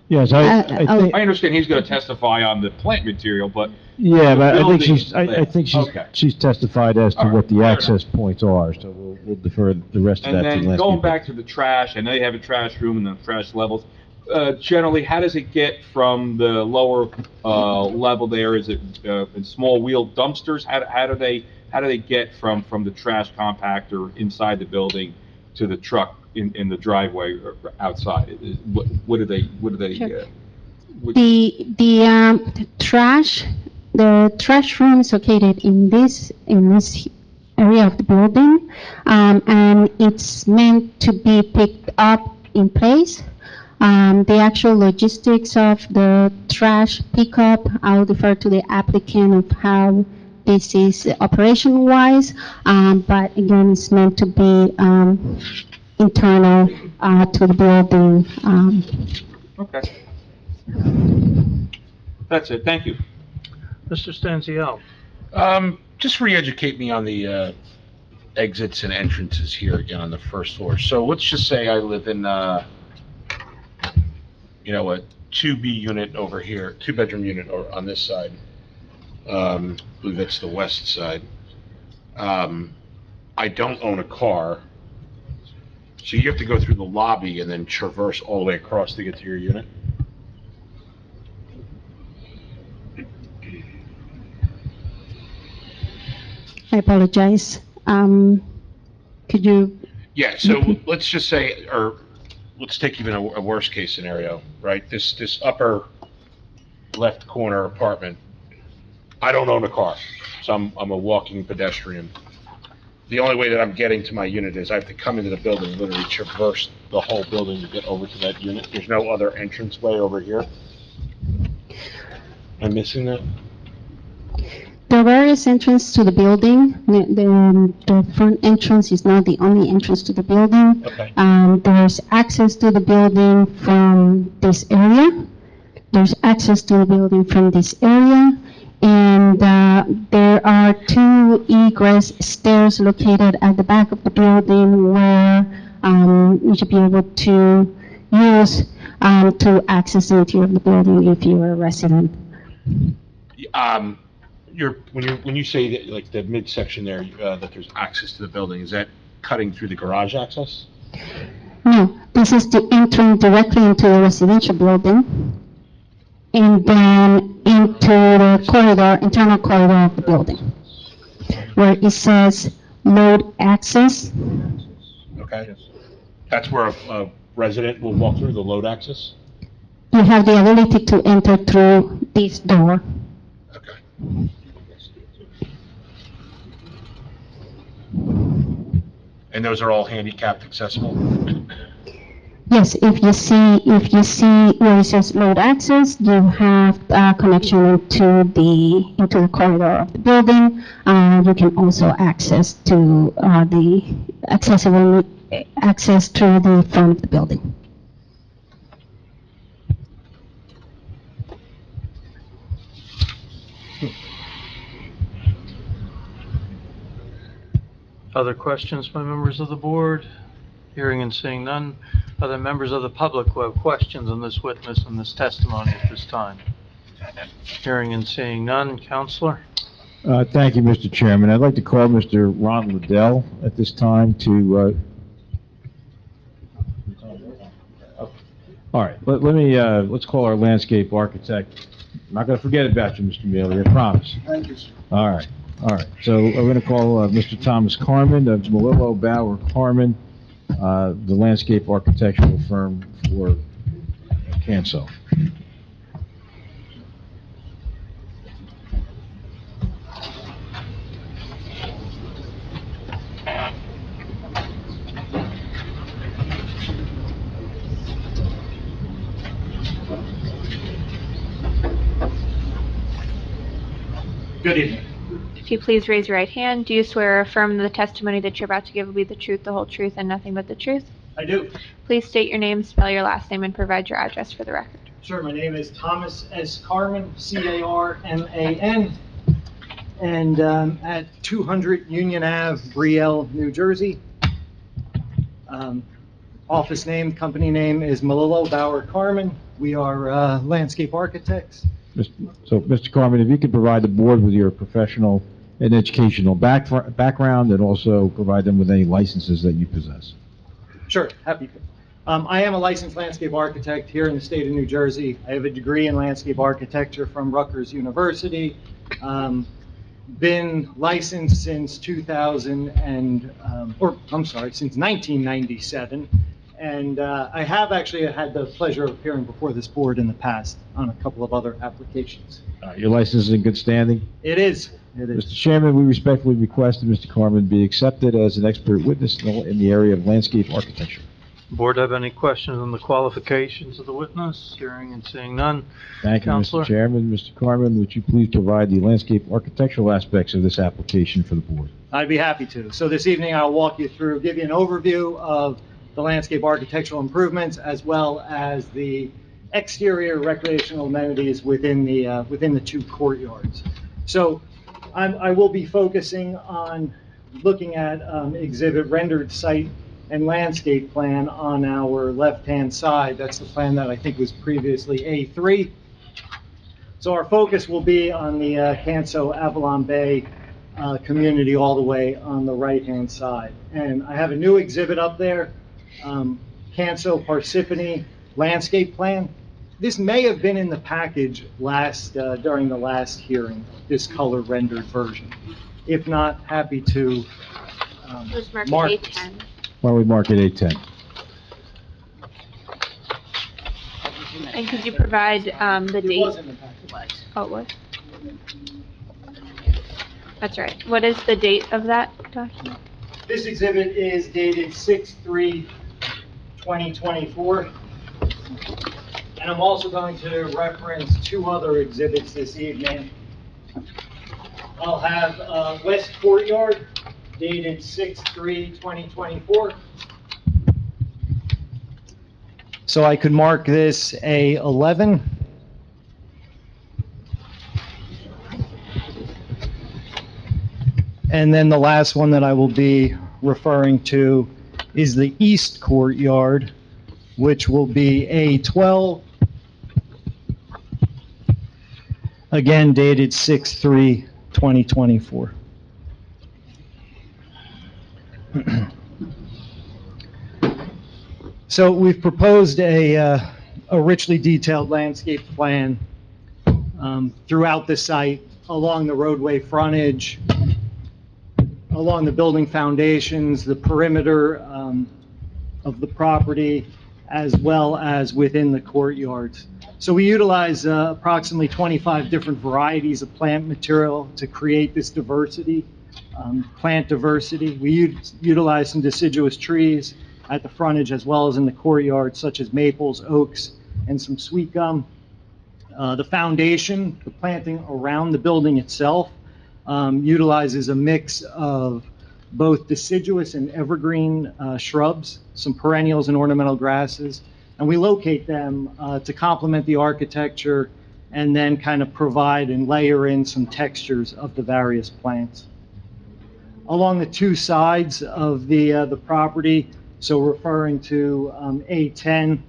Yes, I think... I understand he's going to testify on the plant material, but... Yeah, but I think Okay. she's testified as to All right, what the fair access points are, so we'll defer the rest of And that to the then landscape. going back to the trash, I know you have a trash room and the trash levels. Generally, how does it get from the lower level there? Is it in small wheel dumpsters? How do they get from the trash compactor inside the building to the truck in the driveway or outside? What do they? Sure. The trash room is located in this area of the building, and it's meant to be picked up in place. The actual logistics of the trash pickup, I'll defer to the applicant of how this is operation-wise, but again, it's meant to be internal to the building. Okay. That's it. Thank you. Mr. Stanziel? Just re-educate me on the exits and entrances here again on the first floor. So let's just say I live in, a 2B unit over here, 2-bedroom unit on this side. I believe that's the west side. I don't own a car. So you have to go through the lobby and then traverse all the way across to get to your unit? I apologize. Could you, Yeah, so let's just say, or let's take even a worst case scenario, right? This upper left corner apartment, I don't own a car, so I'm a walking pedestrian. The only way that I'm getting to my unit is I have to come into the building, literally traverse the whole building to get over to that unit. There's no other entranceway over here. Am I missing that? there are various entrances to the building. The front entrance is not the only entrance to the building. Okay. There's access to the building from this area. There's access to the building from this area. And there are two egress stairs located at the back of the building where you should be able to use to access the interior of the building if you're a resident. When you say that, like the midsection there, that there's access to the building, is that cutting through the garage access? No, this is to entering directly into the residential building and then into the corridor, internal corridor of the building, where it says load access. Okay. That's where a resident will walk through the load access? You have the ability to enter through this door. Okay. And those are all handicapped accessible? Yes, if you see where it says load access, you have connection into the corridor of the building. You can also access to the access through the front of the building. Other questions by members of the board? Hearing and seeing none. Other members of the public who have questions on this witness and this testimony at this time? Hearing and seeing none. Counselor? Thank you, Mr. Chairman. I'd like to call Mr. Ron Liddell at this time to, all right, let's call our landscape architect. I'm not going to forget about you, Mr. Mealy, I promise. Thank you, sir. All right. So we're going to call Mr. Thomas Carmen of Malillo Bauer Carmen, the landscape architectural firm for Canso. Good evening. If you please raise your right hand, do you swear or affirm that the testimony that you're about to give will be the truth, the whole truth, and nothing but the truth? I do. Please state your name, spell your last name, and provide your address for the record. Sure, my name is Thomas S. Carman, C-A-R-M-A-N, and at 200 Union Ave, Brielle, New Jersey. Office name, company name is Malillo Bauer Carman. We are landscape architects. So, Mr. Carmen, if you could provide the board with your professional and educational background and also provide them with any licenses that you possess. Sure, happy to. I am a licensed landscape architect here in the state of New Jersey. I have a degree in landscape architecture from Rutgers University. Been licensed since 1997. And I have actually had the pleasure of appearing before this board in the past on a couple of other applications. Your license is in good standing? It is. Mr. Chairman, we respectfully request that Mr. Carmen be accepted as an expert witness in the area of landscape architecture. Board have any questions on the qualifications of the witness? Hearing and seeing none. Thank you, Counselor? Mr. Chairman. Mr. Carmen, would you please provide the landscape architectural aspects of this application for the board? I'd be happy to. So this evening I'll walk you through, give you an overview of the landscape architectural improvements as well as the exterior recreational amenities within the two courtyards. So I will be focusing on looking at exhibit rendered site and landscape plan on our left-hand side. That's the plan that I think was previously A3. So our focus will be on the Canso Avalon Bay community all the way on the right-hand side. And I have a new exhibit up there, Canso Parsippany landscape plan. This may have been in the package during the last hearing, this color rendered version. If not, happy to Just mark mark. it A10. Why don't we mark it A10? And could you provide the date? Oh, it was? That's right. What is the date of that document? This exhibit is dated 6/3/2024. And I'm also going to reference two other exhibits this evening. I'll have West Courtyard dated 6/3/2024. So I could mark this A11. And then the last one that I will be referring to is the East Courtyard, which will be A12. Again, dated 6/3/2024. So we've proposed a richly detailed landscape plan throughout the site, along the roadway frontage, along the building foundations, the perimeter of the property, as well as within the courtyards. So we utilize approximately 25 different varieties of plant material to create this diversity, plant diversity. We utilize some deciduous trees at the frontage as well as in the courtyard, such as maples, oaks, and some sweet gum. The foundation, the planting around the building itself, utilizes a mix of both deciduous and evergreen shrubs, some perennials and ornamental grasses, and we locate them to complement the architecture and then kind of provide and layer in some textures of the various plants. Along the two sides of the property, so referring to A10,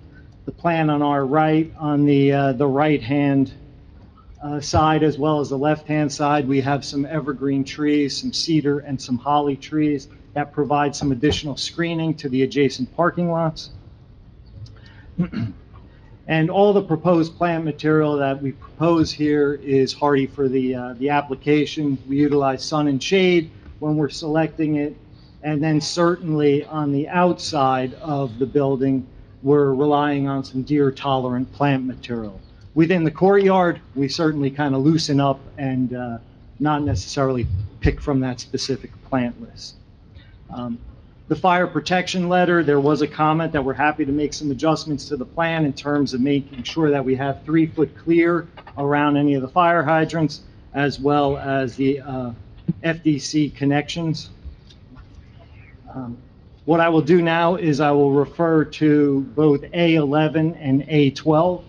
the plan on our right, on the right-hand side as well as the left-hand side, we have some evergreen trees, some cedar and some holly trees that provide some additional screening to the adjacent parking lots. And all the proposed plant material that we propose here is hardy for the application. We utilize sun and shade when we're selecting it. And then certainly on the outside of the building, we're relying on some deer-tolerant plant material. Within the courtyard, we certainly kind of loosen up and not necessarily pick from that specific plant list. The fire protection letter, there was a comment that we're happy to make some adjustments to the plan in terms of making sure that we have 3 foot clear around any of the fire hydrants, as well as the FDC connections. What I will do now is I will refer to both A11 and A12.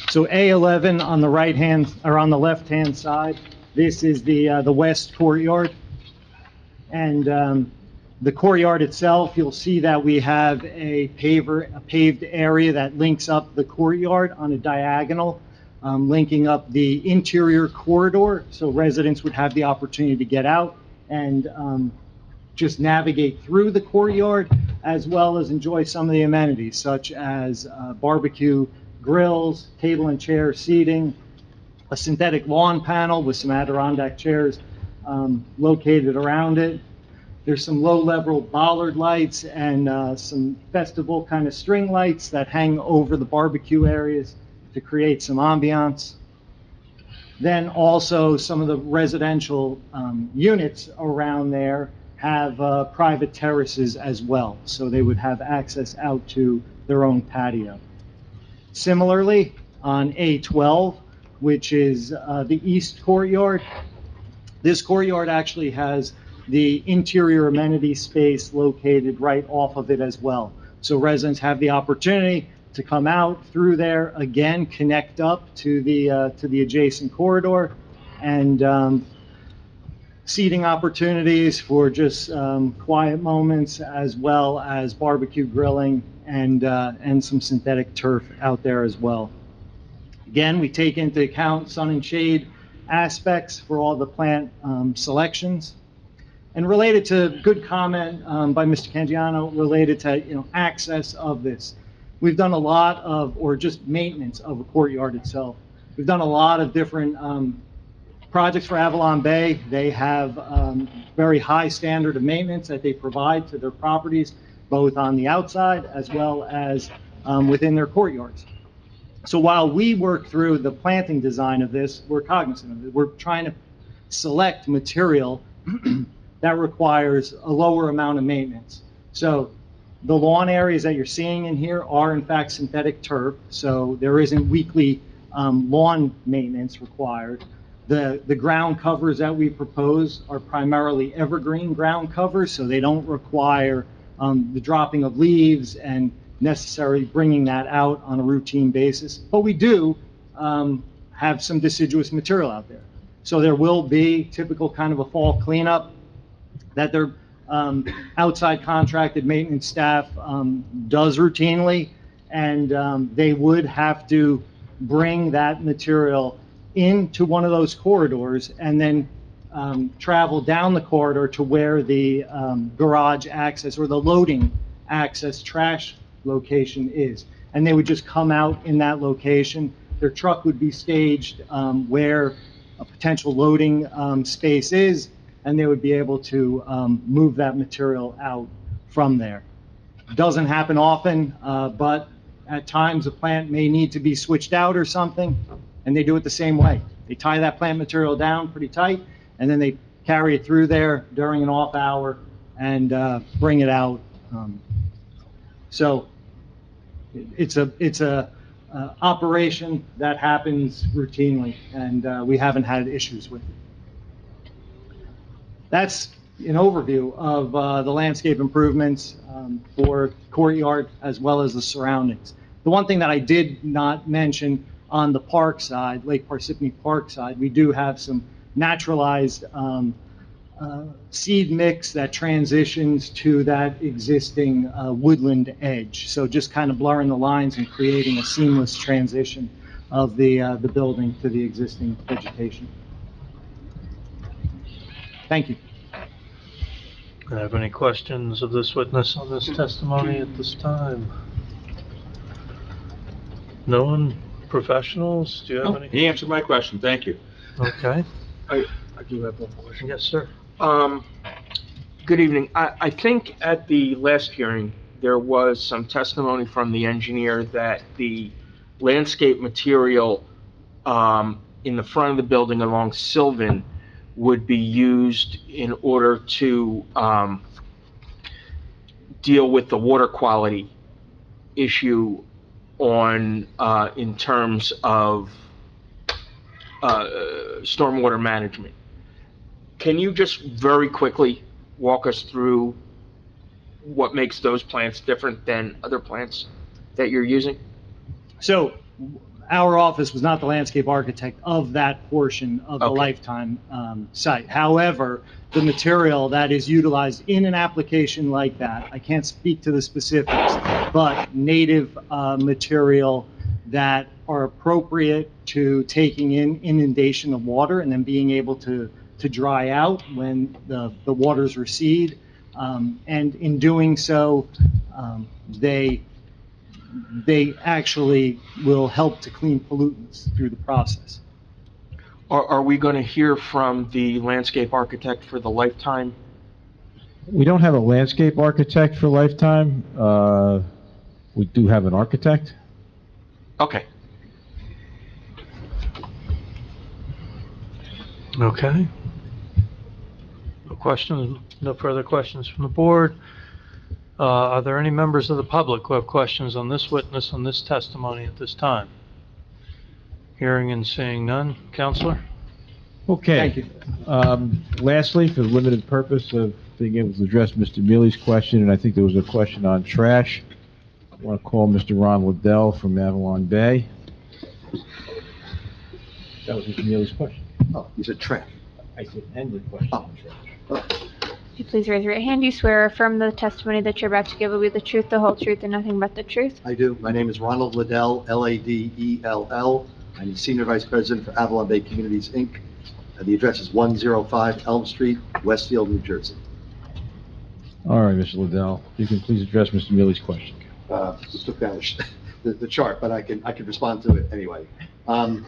So A11 on the right-hand, or on the left-hand side, this is the west courtyard. And the courtyard itself, you'll see that we have a paved area that links up the courtyard on a diagonal, linking up the interior corridor, so residents would have the opportunity to get out and just navigate through the courtyard, as well as enjoy some of the amenities, such as barbecue grills, table and chair seating, a synthetic lawn panel with some Adirondack chairs located around it. There's some low-level bollard lights and some festival kind of string lights that hang over the barbecue areas to create some ambiance. Then also some of the residential units around there have private terraces as well, so they would have access out to their own patio. Similarly, on A12, which is the east courtyard, this courtyard actually has the interior amenity space located right off of it as well. So residents have the opportunity to come out through there, again, connect up to the adjacent corridor, and seating opportunities for just quiet moments, as well as barbecue grilling and some synthetic turf out there as well. Again, we take into account sun and shade aspects for all the plant selections. And related to good comment by Mr. Canjiano, related to, access of this. We've done a lot of, or just maintenance of the courtyard itself. We've done a lot of different projects for Avalon Bay. They have very high standard of maintenance that they provide to their properties, both on the outside as well as within their courtyards. So while we work through the planting design of this, we're cognizant of it. We're trying to select material that requires a lower amount of maintenance. So the lawn areas that you're seeing in here are in fact synthetic turf, so there isn't weekly lawn maintenance required. The ground covers that we propose are primarily evergreen ground covers, so they don't require the dropping of leaves and necessarily bringing that out on a routine basis. But we do have some deciduous material out there. So there will be typical kind of a fall cleanup that their outside contracted maintenance staff does routinely, and they would have to bring that material into one of those corridors and then travel down the corridor to where the garage access or the loading access trash location is. And they would just come out in that location. Their truck would be staged where a potential loading space is, and they would be able to move that material out from there. Doesn't happen often, but at times a plant may need to be switched out or something, and they do it the same way. They tie that plant material down pretty tight, and then they carry it through there during an off hour and bring it out. So it's a operation that happens routinely, and we haven't had issues with it. That's an overview of the landscape improvements for courtyard as well as the surroundings. The one thing that I did not mention on the park side, Lake Parsippany Park side, we do have some naturalized seed mix that transitions to that existing woodland edge. So just kind of blurring the lines and creating a seamless transition of the building to the existing vegetation. Thank you. Do you have any questions of this witness on this testimony at this time? No one? Professionals? Do you have any? He answered my question, thank you. Okay. I do have one question. Yes, sir. Good evening. I think at the last hearing, there was some testimony from the engineer that the landscape material in the front of the building along Sylvan would be used in order to deal with the water quality issue on in terms of stormwater management. Can you just very quickly walk us through what makes those plants different than other plants that you're using? So our office was not the landscape architect of that portion of the Okay. Lifetime site. However, the material that is utilized in an application like that, I can't speak to the specifics, but native material that are appropriate to taking in inundation of water and then being able to dry out when the waters recede. And in doing so, they actually will help to clean pollutants through the process. Are we going to hear from the landscape architect for the Lifetime? We don't have a landscape architect for Lifetime. We do have an architect. Okay. Okay. No questions, no further questions from the board. Are there any members of the public who have questions on this witness, on this testimony at this time? Hearing and seeing none. Counselor? Okay. Thank you. Lastly, for the limited purpose of being able to address Mr. Mealy's question, and I think there was a question on trash, I want to call Mr. Ron Liddell from Avalon Bay. That was Mr. Mealy's question. Oh, you said trash. I said ended question on trash. Could you please raise your right hand? You swear or affirm the testimony that you're about to give will be the truth, the whole truth, and nothing but the truth? I do. My name is Ronald Liddell, L-A-D-E-L-L. I'm the Senior Vice President for Avalon Bay Communities, Inc. The address is 105 Elm Street, Westfield, New Jersey. All right, Mr. Liddell, you can please address Mr. Mealy's question. Just took down the chart, but I can respond to it anyway. So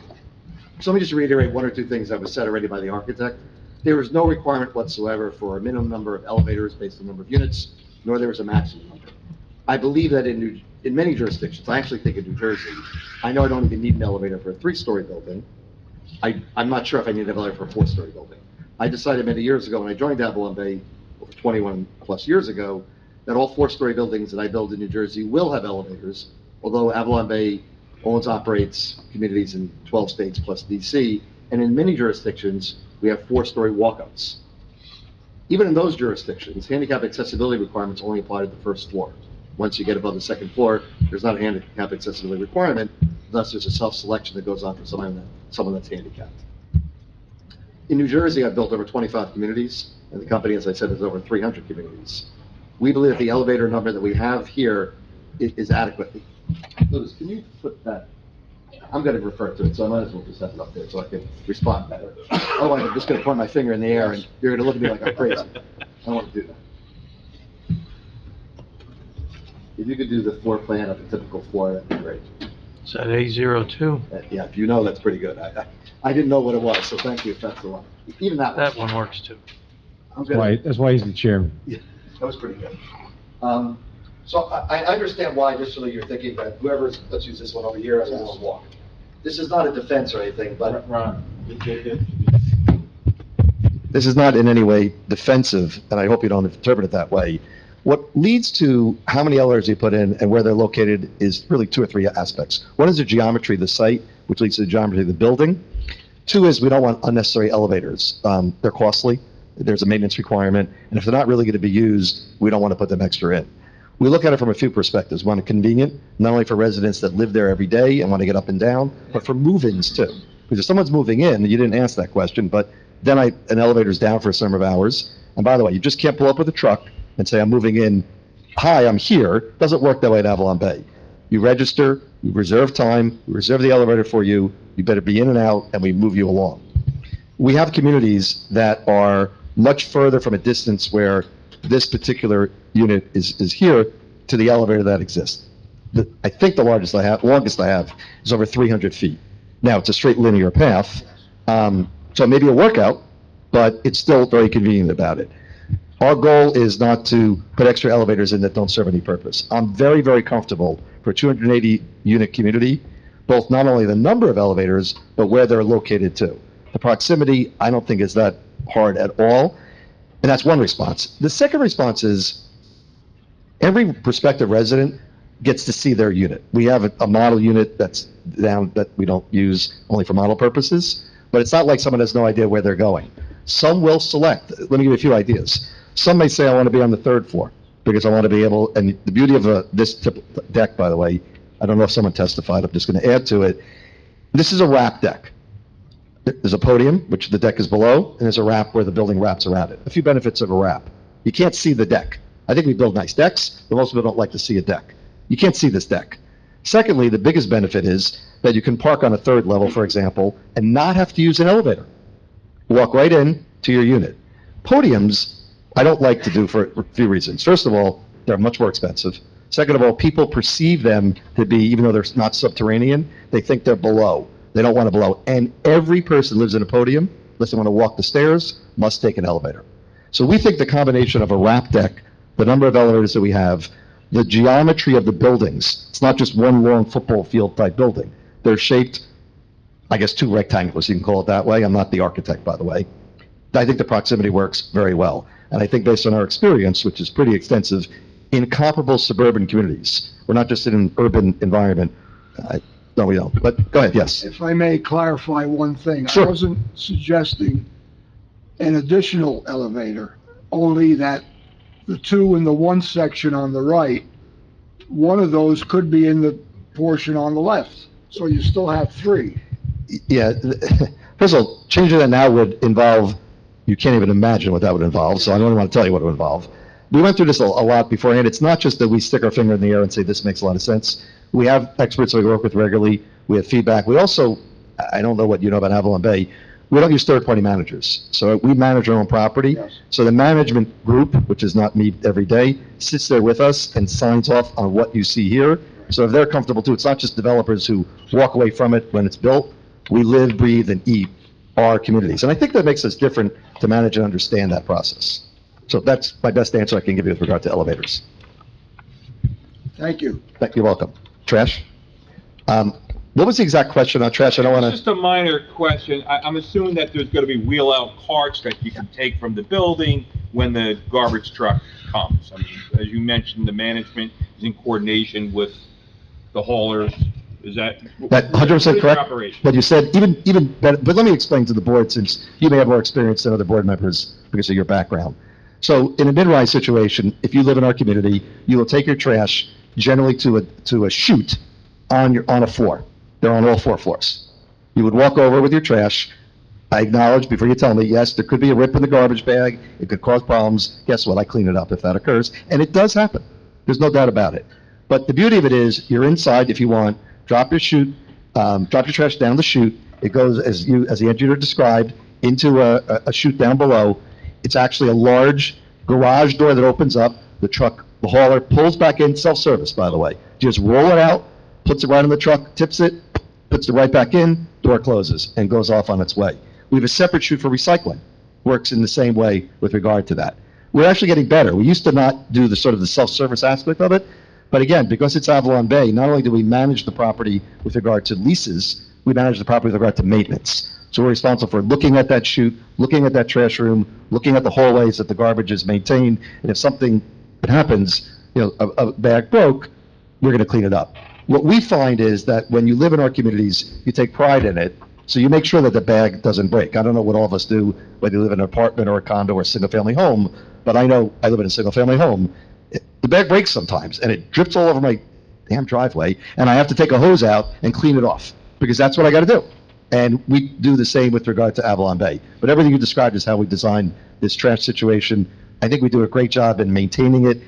let me just reiterate one or two things that was said already by the architect. There is no requirement whatsoever for a minimum number of elevators based on the number of units, nor there is a maximum number. I believe that in many jurisdictions, I actually think in New Jersey, I know I don't even need an elevator for a 3-story building. I'm not sure if I need an elevator for a 4-story building. I decided many years ago when I joined Avalon Bay, over 21 plus years ago, that all 4-story buildings that I build in New Jersey will have elevators, although Avalon Bay operates communities in 12 states plus DC, and in many jurisdictions, we have 4-story walkouts. Even in those jurisdictions, handicap accessibility requirements only apply to the first floor. Once you get above the second floor, there's not a handicap accessibility requirement, thus there's a self-selection that goes on for someone that's handicapped. In New Jersey, I've built over 25 communities, and the company, as I said, has over 300 communities. We believe that the elevator number that we have here is adequate. Louis, can you put that? I'm going to refer to it, so I might as well just have it up there so I can respond better. Otherwise, I'm just going to point my finger in the air and you're going to look at me like I'm crazy. I don't want to do that. If you could do the floor plan of a typical floor, that'd be great. Is that A02? Yeah, if you know, that's pretty good. I didn't know what it was, so thank you if that's the one. Even that one. That one works too. That's why he's the chairman. Yeah, that was pretty good. So I understand why initially you're thinking that whoever's, let's use this one over here, has a long walk. This is not a defense or anything, but this is not in any way defensive, and I hope you don't interpret it that way. What leads to how many elevators you put in and where they're located is really 2 or 3 aspects. One is the geometry of the site, which leads to the geometry of the building. 2 is we don't want unnecessary elevators. They're costly. There's a maintenance requirement, and if they're not really going to be used, we don't want to put them extra in. We look at it from a few perspectives. One, convenient, not only for residents that live there every day and want to get up and down, but for move-ins too. Because if someone's moving in, you didn't ask that question, but then an elevator's down for a number of hours. And by the way, you just can't pull up with a truck and say, I'm moving in, hi, I'm here. Doesn't work that way at Avalon Bay. You register, you reserve time, we reserve the elevator for you, you better be in and out, and we move you along. We have communities that are much further from a distance where this particular unit is here to the elevator that exists. I think the longest I have is over 300 feet. Now, it's a straight linear path, so it may be a workout, but it's still very convenient about it. Our goal is not to put extra elevators in that don't serve any purpose. I'm very, very comfortable for a 280-unit community, both not only the number of elevators, but where they're located too. The proximity, I don't think is that hard at all, and that's one response. The second response is every prospective resident gets to see their unit. We have a model unit that's down that we don't use only for model purposes, but it's not like someone has no idea where they're going. Some will select. Let me give you a few ideas. Some may say, I want to be on the 3rd floor because I want to be able, and the beauty of this deck, by the way, I don't know if someone testified, I'm just going to add to it. This is a wrap deck. There's a podium, which the deck is below, and there's a wrap where the building wraps around it. A few benefits of a wrap. You can't see the deck. I think we build nice decks, but most people don't like to see a deck. You can't see this deck. Secondly, the biggest benefit is that you can park on a 3rd level, for example, and not have to use an elevator. Walk right in to your unit. Podiums, I don't like to do for a few reasons. First of all, they're much more expensive. Second of all, people perceive them to be, even though they're not subterranean, they think they're below. They don't want to below. And every person who lives in a podium, unless they want to walk the stairs, must take an elevator. So we think the combination of a wrap deck, the number of elevators that we have, the geometry of the buildings, it's not just one long football field type building. They're shaped, I guess, 2 rectangles, you can call it that way. I'm not the architect, by the way. I think the proximity works very well. And I think based on our experience, which is pretty extensive, in comparable suburban communities, we're not just in an urban environment. No, we don't. But go ahead, yes. If I may clarify one thing. Sure. I wasn't suggesting an additional elevator, only that the 2 in the 1 section on the right, one of those could be in the portion on the left. So you still have 3. Yeah. First of all, changing that now would involve, you can't even imagine what that would involve, so I don't want to tell you what it would involve. We went through this a lot beforehand. It's not just that we stick our finger in the air and say this makes a lot of sense. We have experts that we work with regularly. We have feedback. We also, I don't know what you know about Avalon Bay, we don't use third-party managers. So we manage our own property. Yes. So the management group, which is not me every day, sits there with us and signs off on what you see here. So if they're comfortable too, it's not just developers who walk away from it when it's built. We live, breathe, and eat our communities. And I think that makes us different to manage and understand that process. So that's my best answer I can give you with regard to elevators. Thank you. You're welcome. Trash? What was the exact question on trash? I don't want It's to... just a minor question. I'm assuming that there's going to be wheel-out carts that you can take from the building when the garbage truck comes. I mean, as you mentioned, the management is in coordination with the haulers. Is that? That 100% what is your correct. operation? What you said, even better, but let me explain to the board, since you may have more experience than other board members because of your background. So in a mid-rise situation, if you live in our community, you will take your trash generally to a chute on a floor. They're on all 4 floors. You would walk over with your trash. I acknowledge before you tell me, yes, there could be a rip in the garbage bag. It could cause problems. Guess what? I clean it up if that occurs. And it does happen. There's no doubt about it. But the beauty of it is you're inside if you want. Drop your chute, drop your trash down the chute. It goes, as the engineer described, into a chute down below. It's actually a large garage door that opens up. The hauler pulls back in, self-service, by the way. Just roll it out, puts it right in the truck, tips it, puts it right back in, door closes, and goes off on its way. We have a separate chute for recycling. Works in the same way with regard to that. We're actually getting better. We used to not do the self-service aspect of it, but again, because it's Avalon Bay, not only do we manage the property with regard to leases, we manage the property with regard to maintenance. So we're responsible for looking at that chute, looking at that trash room, looking at the hallways that the garbage is maintained, and if something happens, a bag broke, we're going to clean it up. What we find is that when you live in our communities, you take pride in it, so you make sure that the bag doesn't break. I don't know what all of us do, whether you live in an apartment or a condo or a single-family home, but I know I live in a single-family home. The bag breaks sometimes, and it drips all over my damn driveway, and I have to take a hose out and clean it off, because that's what I got to do. And we do the same with regard to Avalon Bay. But everything you described is how we designed this trash situation. I think we do a great job in maintaining it.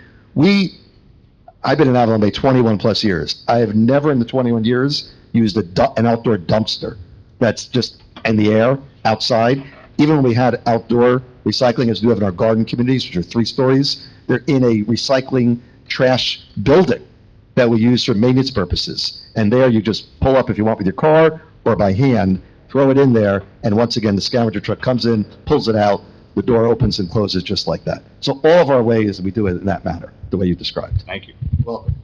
I've been in Avalon Bay 21-plus years. I have never in the 21 years used an outdoor dumpster that's just in the air, outside. Even when we had outdoor recycling, as we do have in our garden communities, which are 3 stories, they're in a recycling trash building that we use for maintenance purposes. And there you just pull up if you want with your car or by hand, throw it in there, and once again, the scavenger truck comes in, pulls it out, the door opens and closes just like that. So all of our ways, we do it in that manner, the way you described. Thank you. Welcome.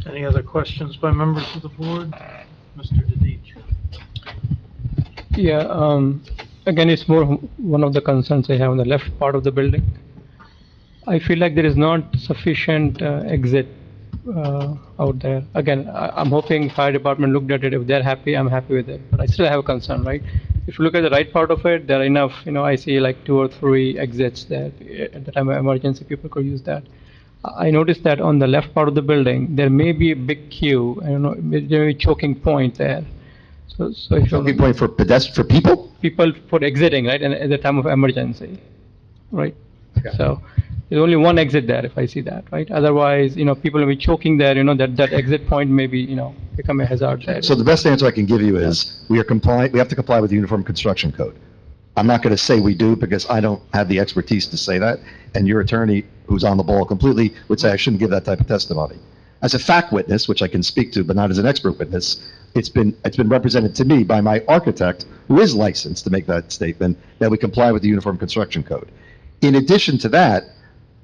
Any other questions by members of the board? Mr. Dedich? Yeah, again, it's more one of the concerns I have on the left part of the building. I feel like there is not sufficient exit out there. Again, I'm hoping fire department looked at it. If they're happy, I'm happy with it. But I still have a concern, right? If you look at the right part of it, there are enough, I see like 2 or 3 exits there. At the time of emergency, people could use that. I noticed that on the left part of the building, there may be a big queue, I don't know, maybe a choking point there. So if Choking point for people? People for exiting, right, and at the time of emergency, right? Okay. So there's only one exit there if I see that, right? Otherwise, people will be choking there, that exit point may be, become a hazard there. So the best answer I can give you is we have to comply with the Uniform Construction Code. I'm not going to say we do because I don't have the expertise to say that, and your attorney, who's on the ball completely, would say I shouldn't give that type of testimony. As a fact witness, which I can speak to, but not as an expert witness, it's been represented to me by my architect, who is licensed to make that statement, that we comply with the Uniform Construction Code. In addition to that,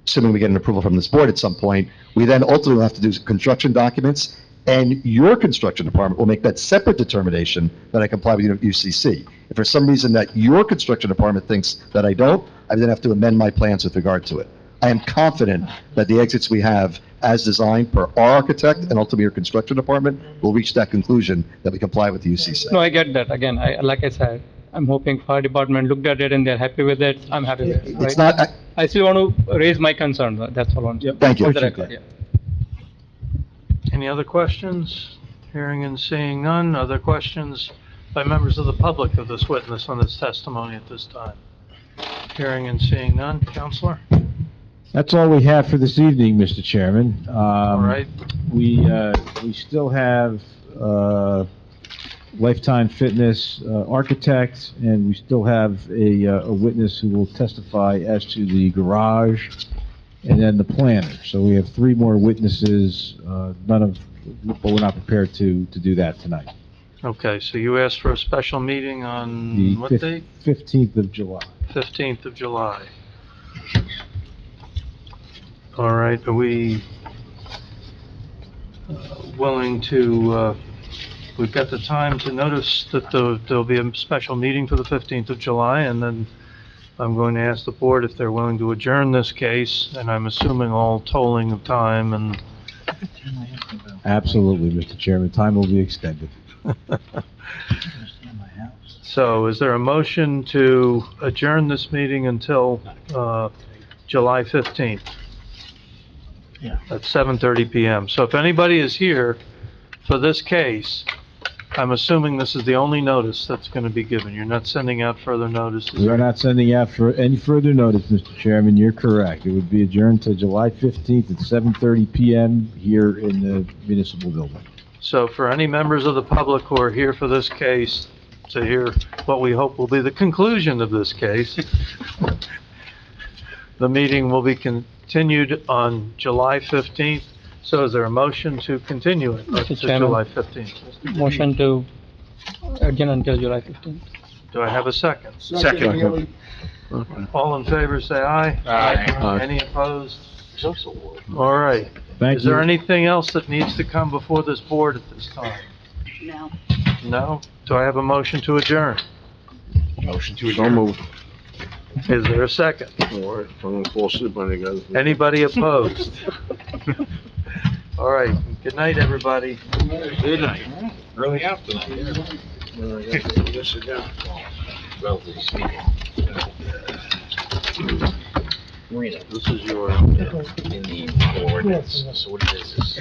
assuming we get an approval from this board at some point, we then ultimately have to do construction documents, and your construction department will make that separate determination that I comply with UCC. If for some reason that your construction department thinks that I don't, I then have to amend my plans with regard to it. I am confident that the exits we have as designed per our architect and ultimately your construction department will reach that conclusion that we comply with the UCC. No, I get that. Again, like I said, I'm hoping fire department looked at it and they're happy with it. I'm happy with it. Right? It's not. I still want to raise my concern. That's all. Thank you. For the record, yeah. Any other questions? Hearing and seeing none. Other questions by members of the public of this witness on this testimony at this time? Hearing and seeing none. Counselor? That's all we have for this evening, Mr. Chairman. All right. We still have, Lifetime Fitness architect, and we still have a witness who will testify as to the garage, and then the planner. So we have three more witnesses, but we're not prepared to do that tonight. Okay, so you asked for a special meeting on The what date? 15th of July. 15th of July. All right, are we willing to, we've got the time to notice that there'll be a special meeting for the 15th of July, and then I'm going to ask the board if they're willing to adjourn this case, and I'm assuming all tolling of time and... Absolutely, Mr. Chairman. Time will be extended. So is there a motion to adjourn this meeting until July 15th? Yeah. At 7:30 PM. So if anybody is here for this case, I'm assuming this is the only notice that's going to be given. You're not sending out further notices? We are not sending out for any further notice, Mr. Chairman. You're correct. It would be adjourned to July 15th at 7:30 PM here in the municipal building. So for any members of the public who are here for this case, to hear what we hope will be the conclusion of this case, the meeting will be continued on July 15th. So is there a motion to continue it Mr. to Chairman. July 15th? Motion to adjourn until July 15th. Do I have a second? Second. Okay. All in favor, say aye. Aye. Any opposed? All right. Thank Is there you. anything else that needs to come before this board at this time? No. No? Do I have a motion to adjourn? Motion to adjourn. Is there a second? Anybody opposed? All right. Good night, everybody. Good night. Early out tonight. Relatively speaking. Marina, This is your... in the ordinance, so what it is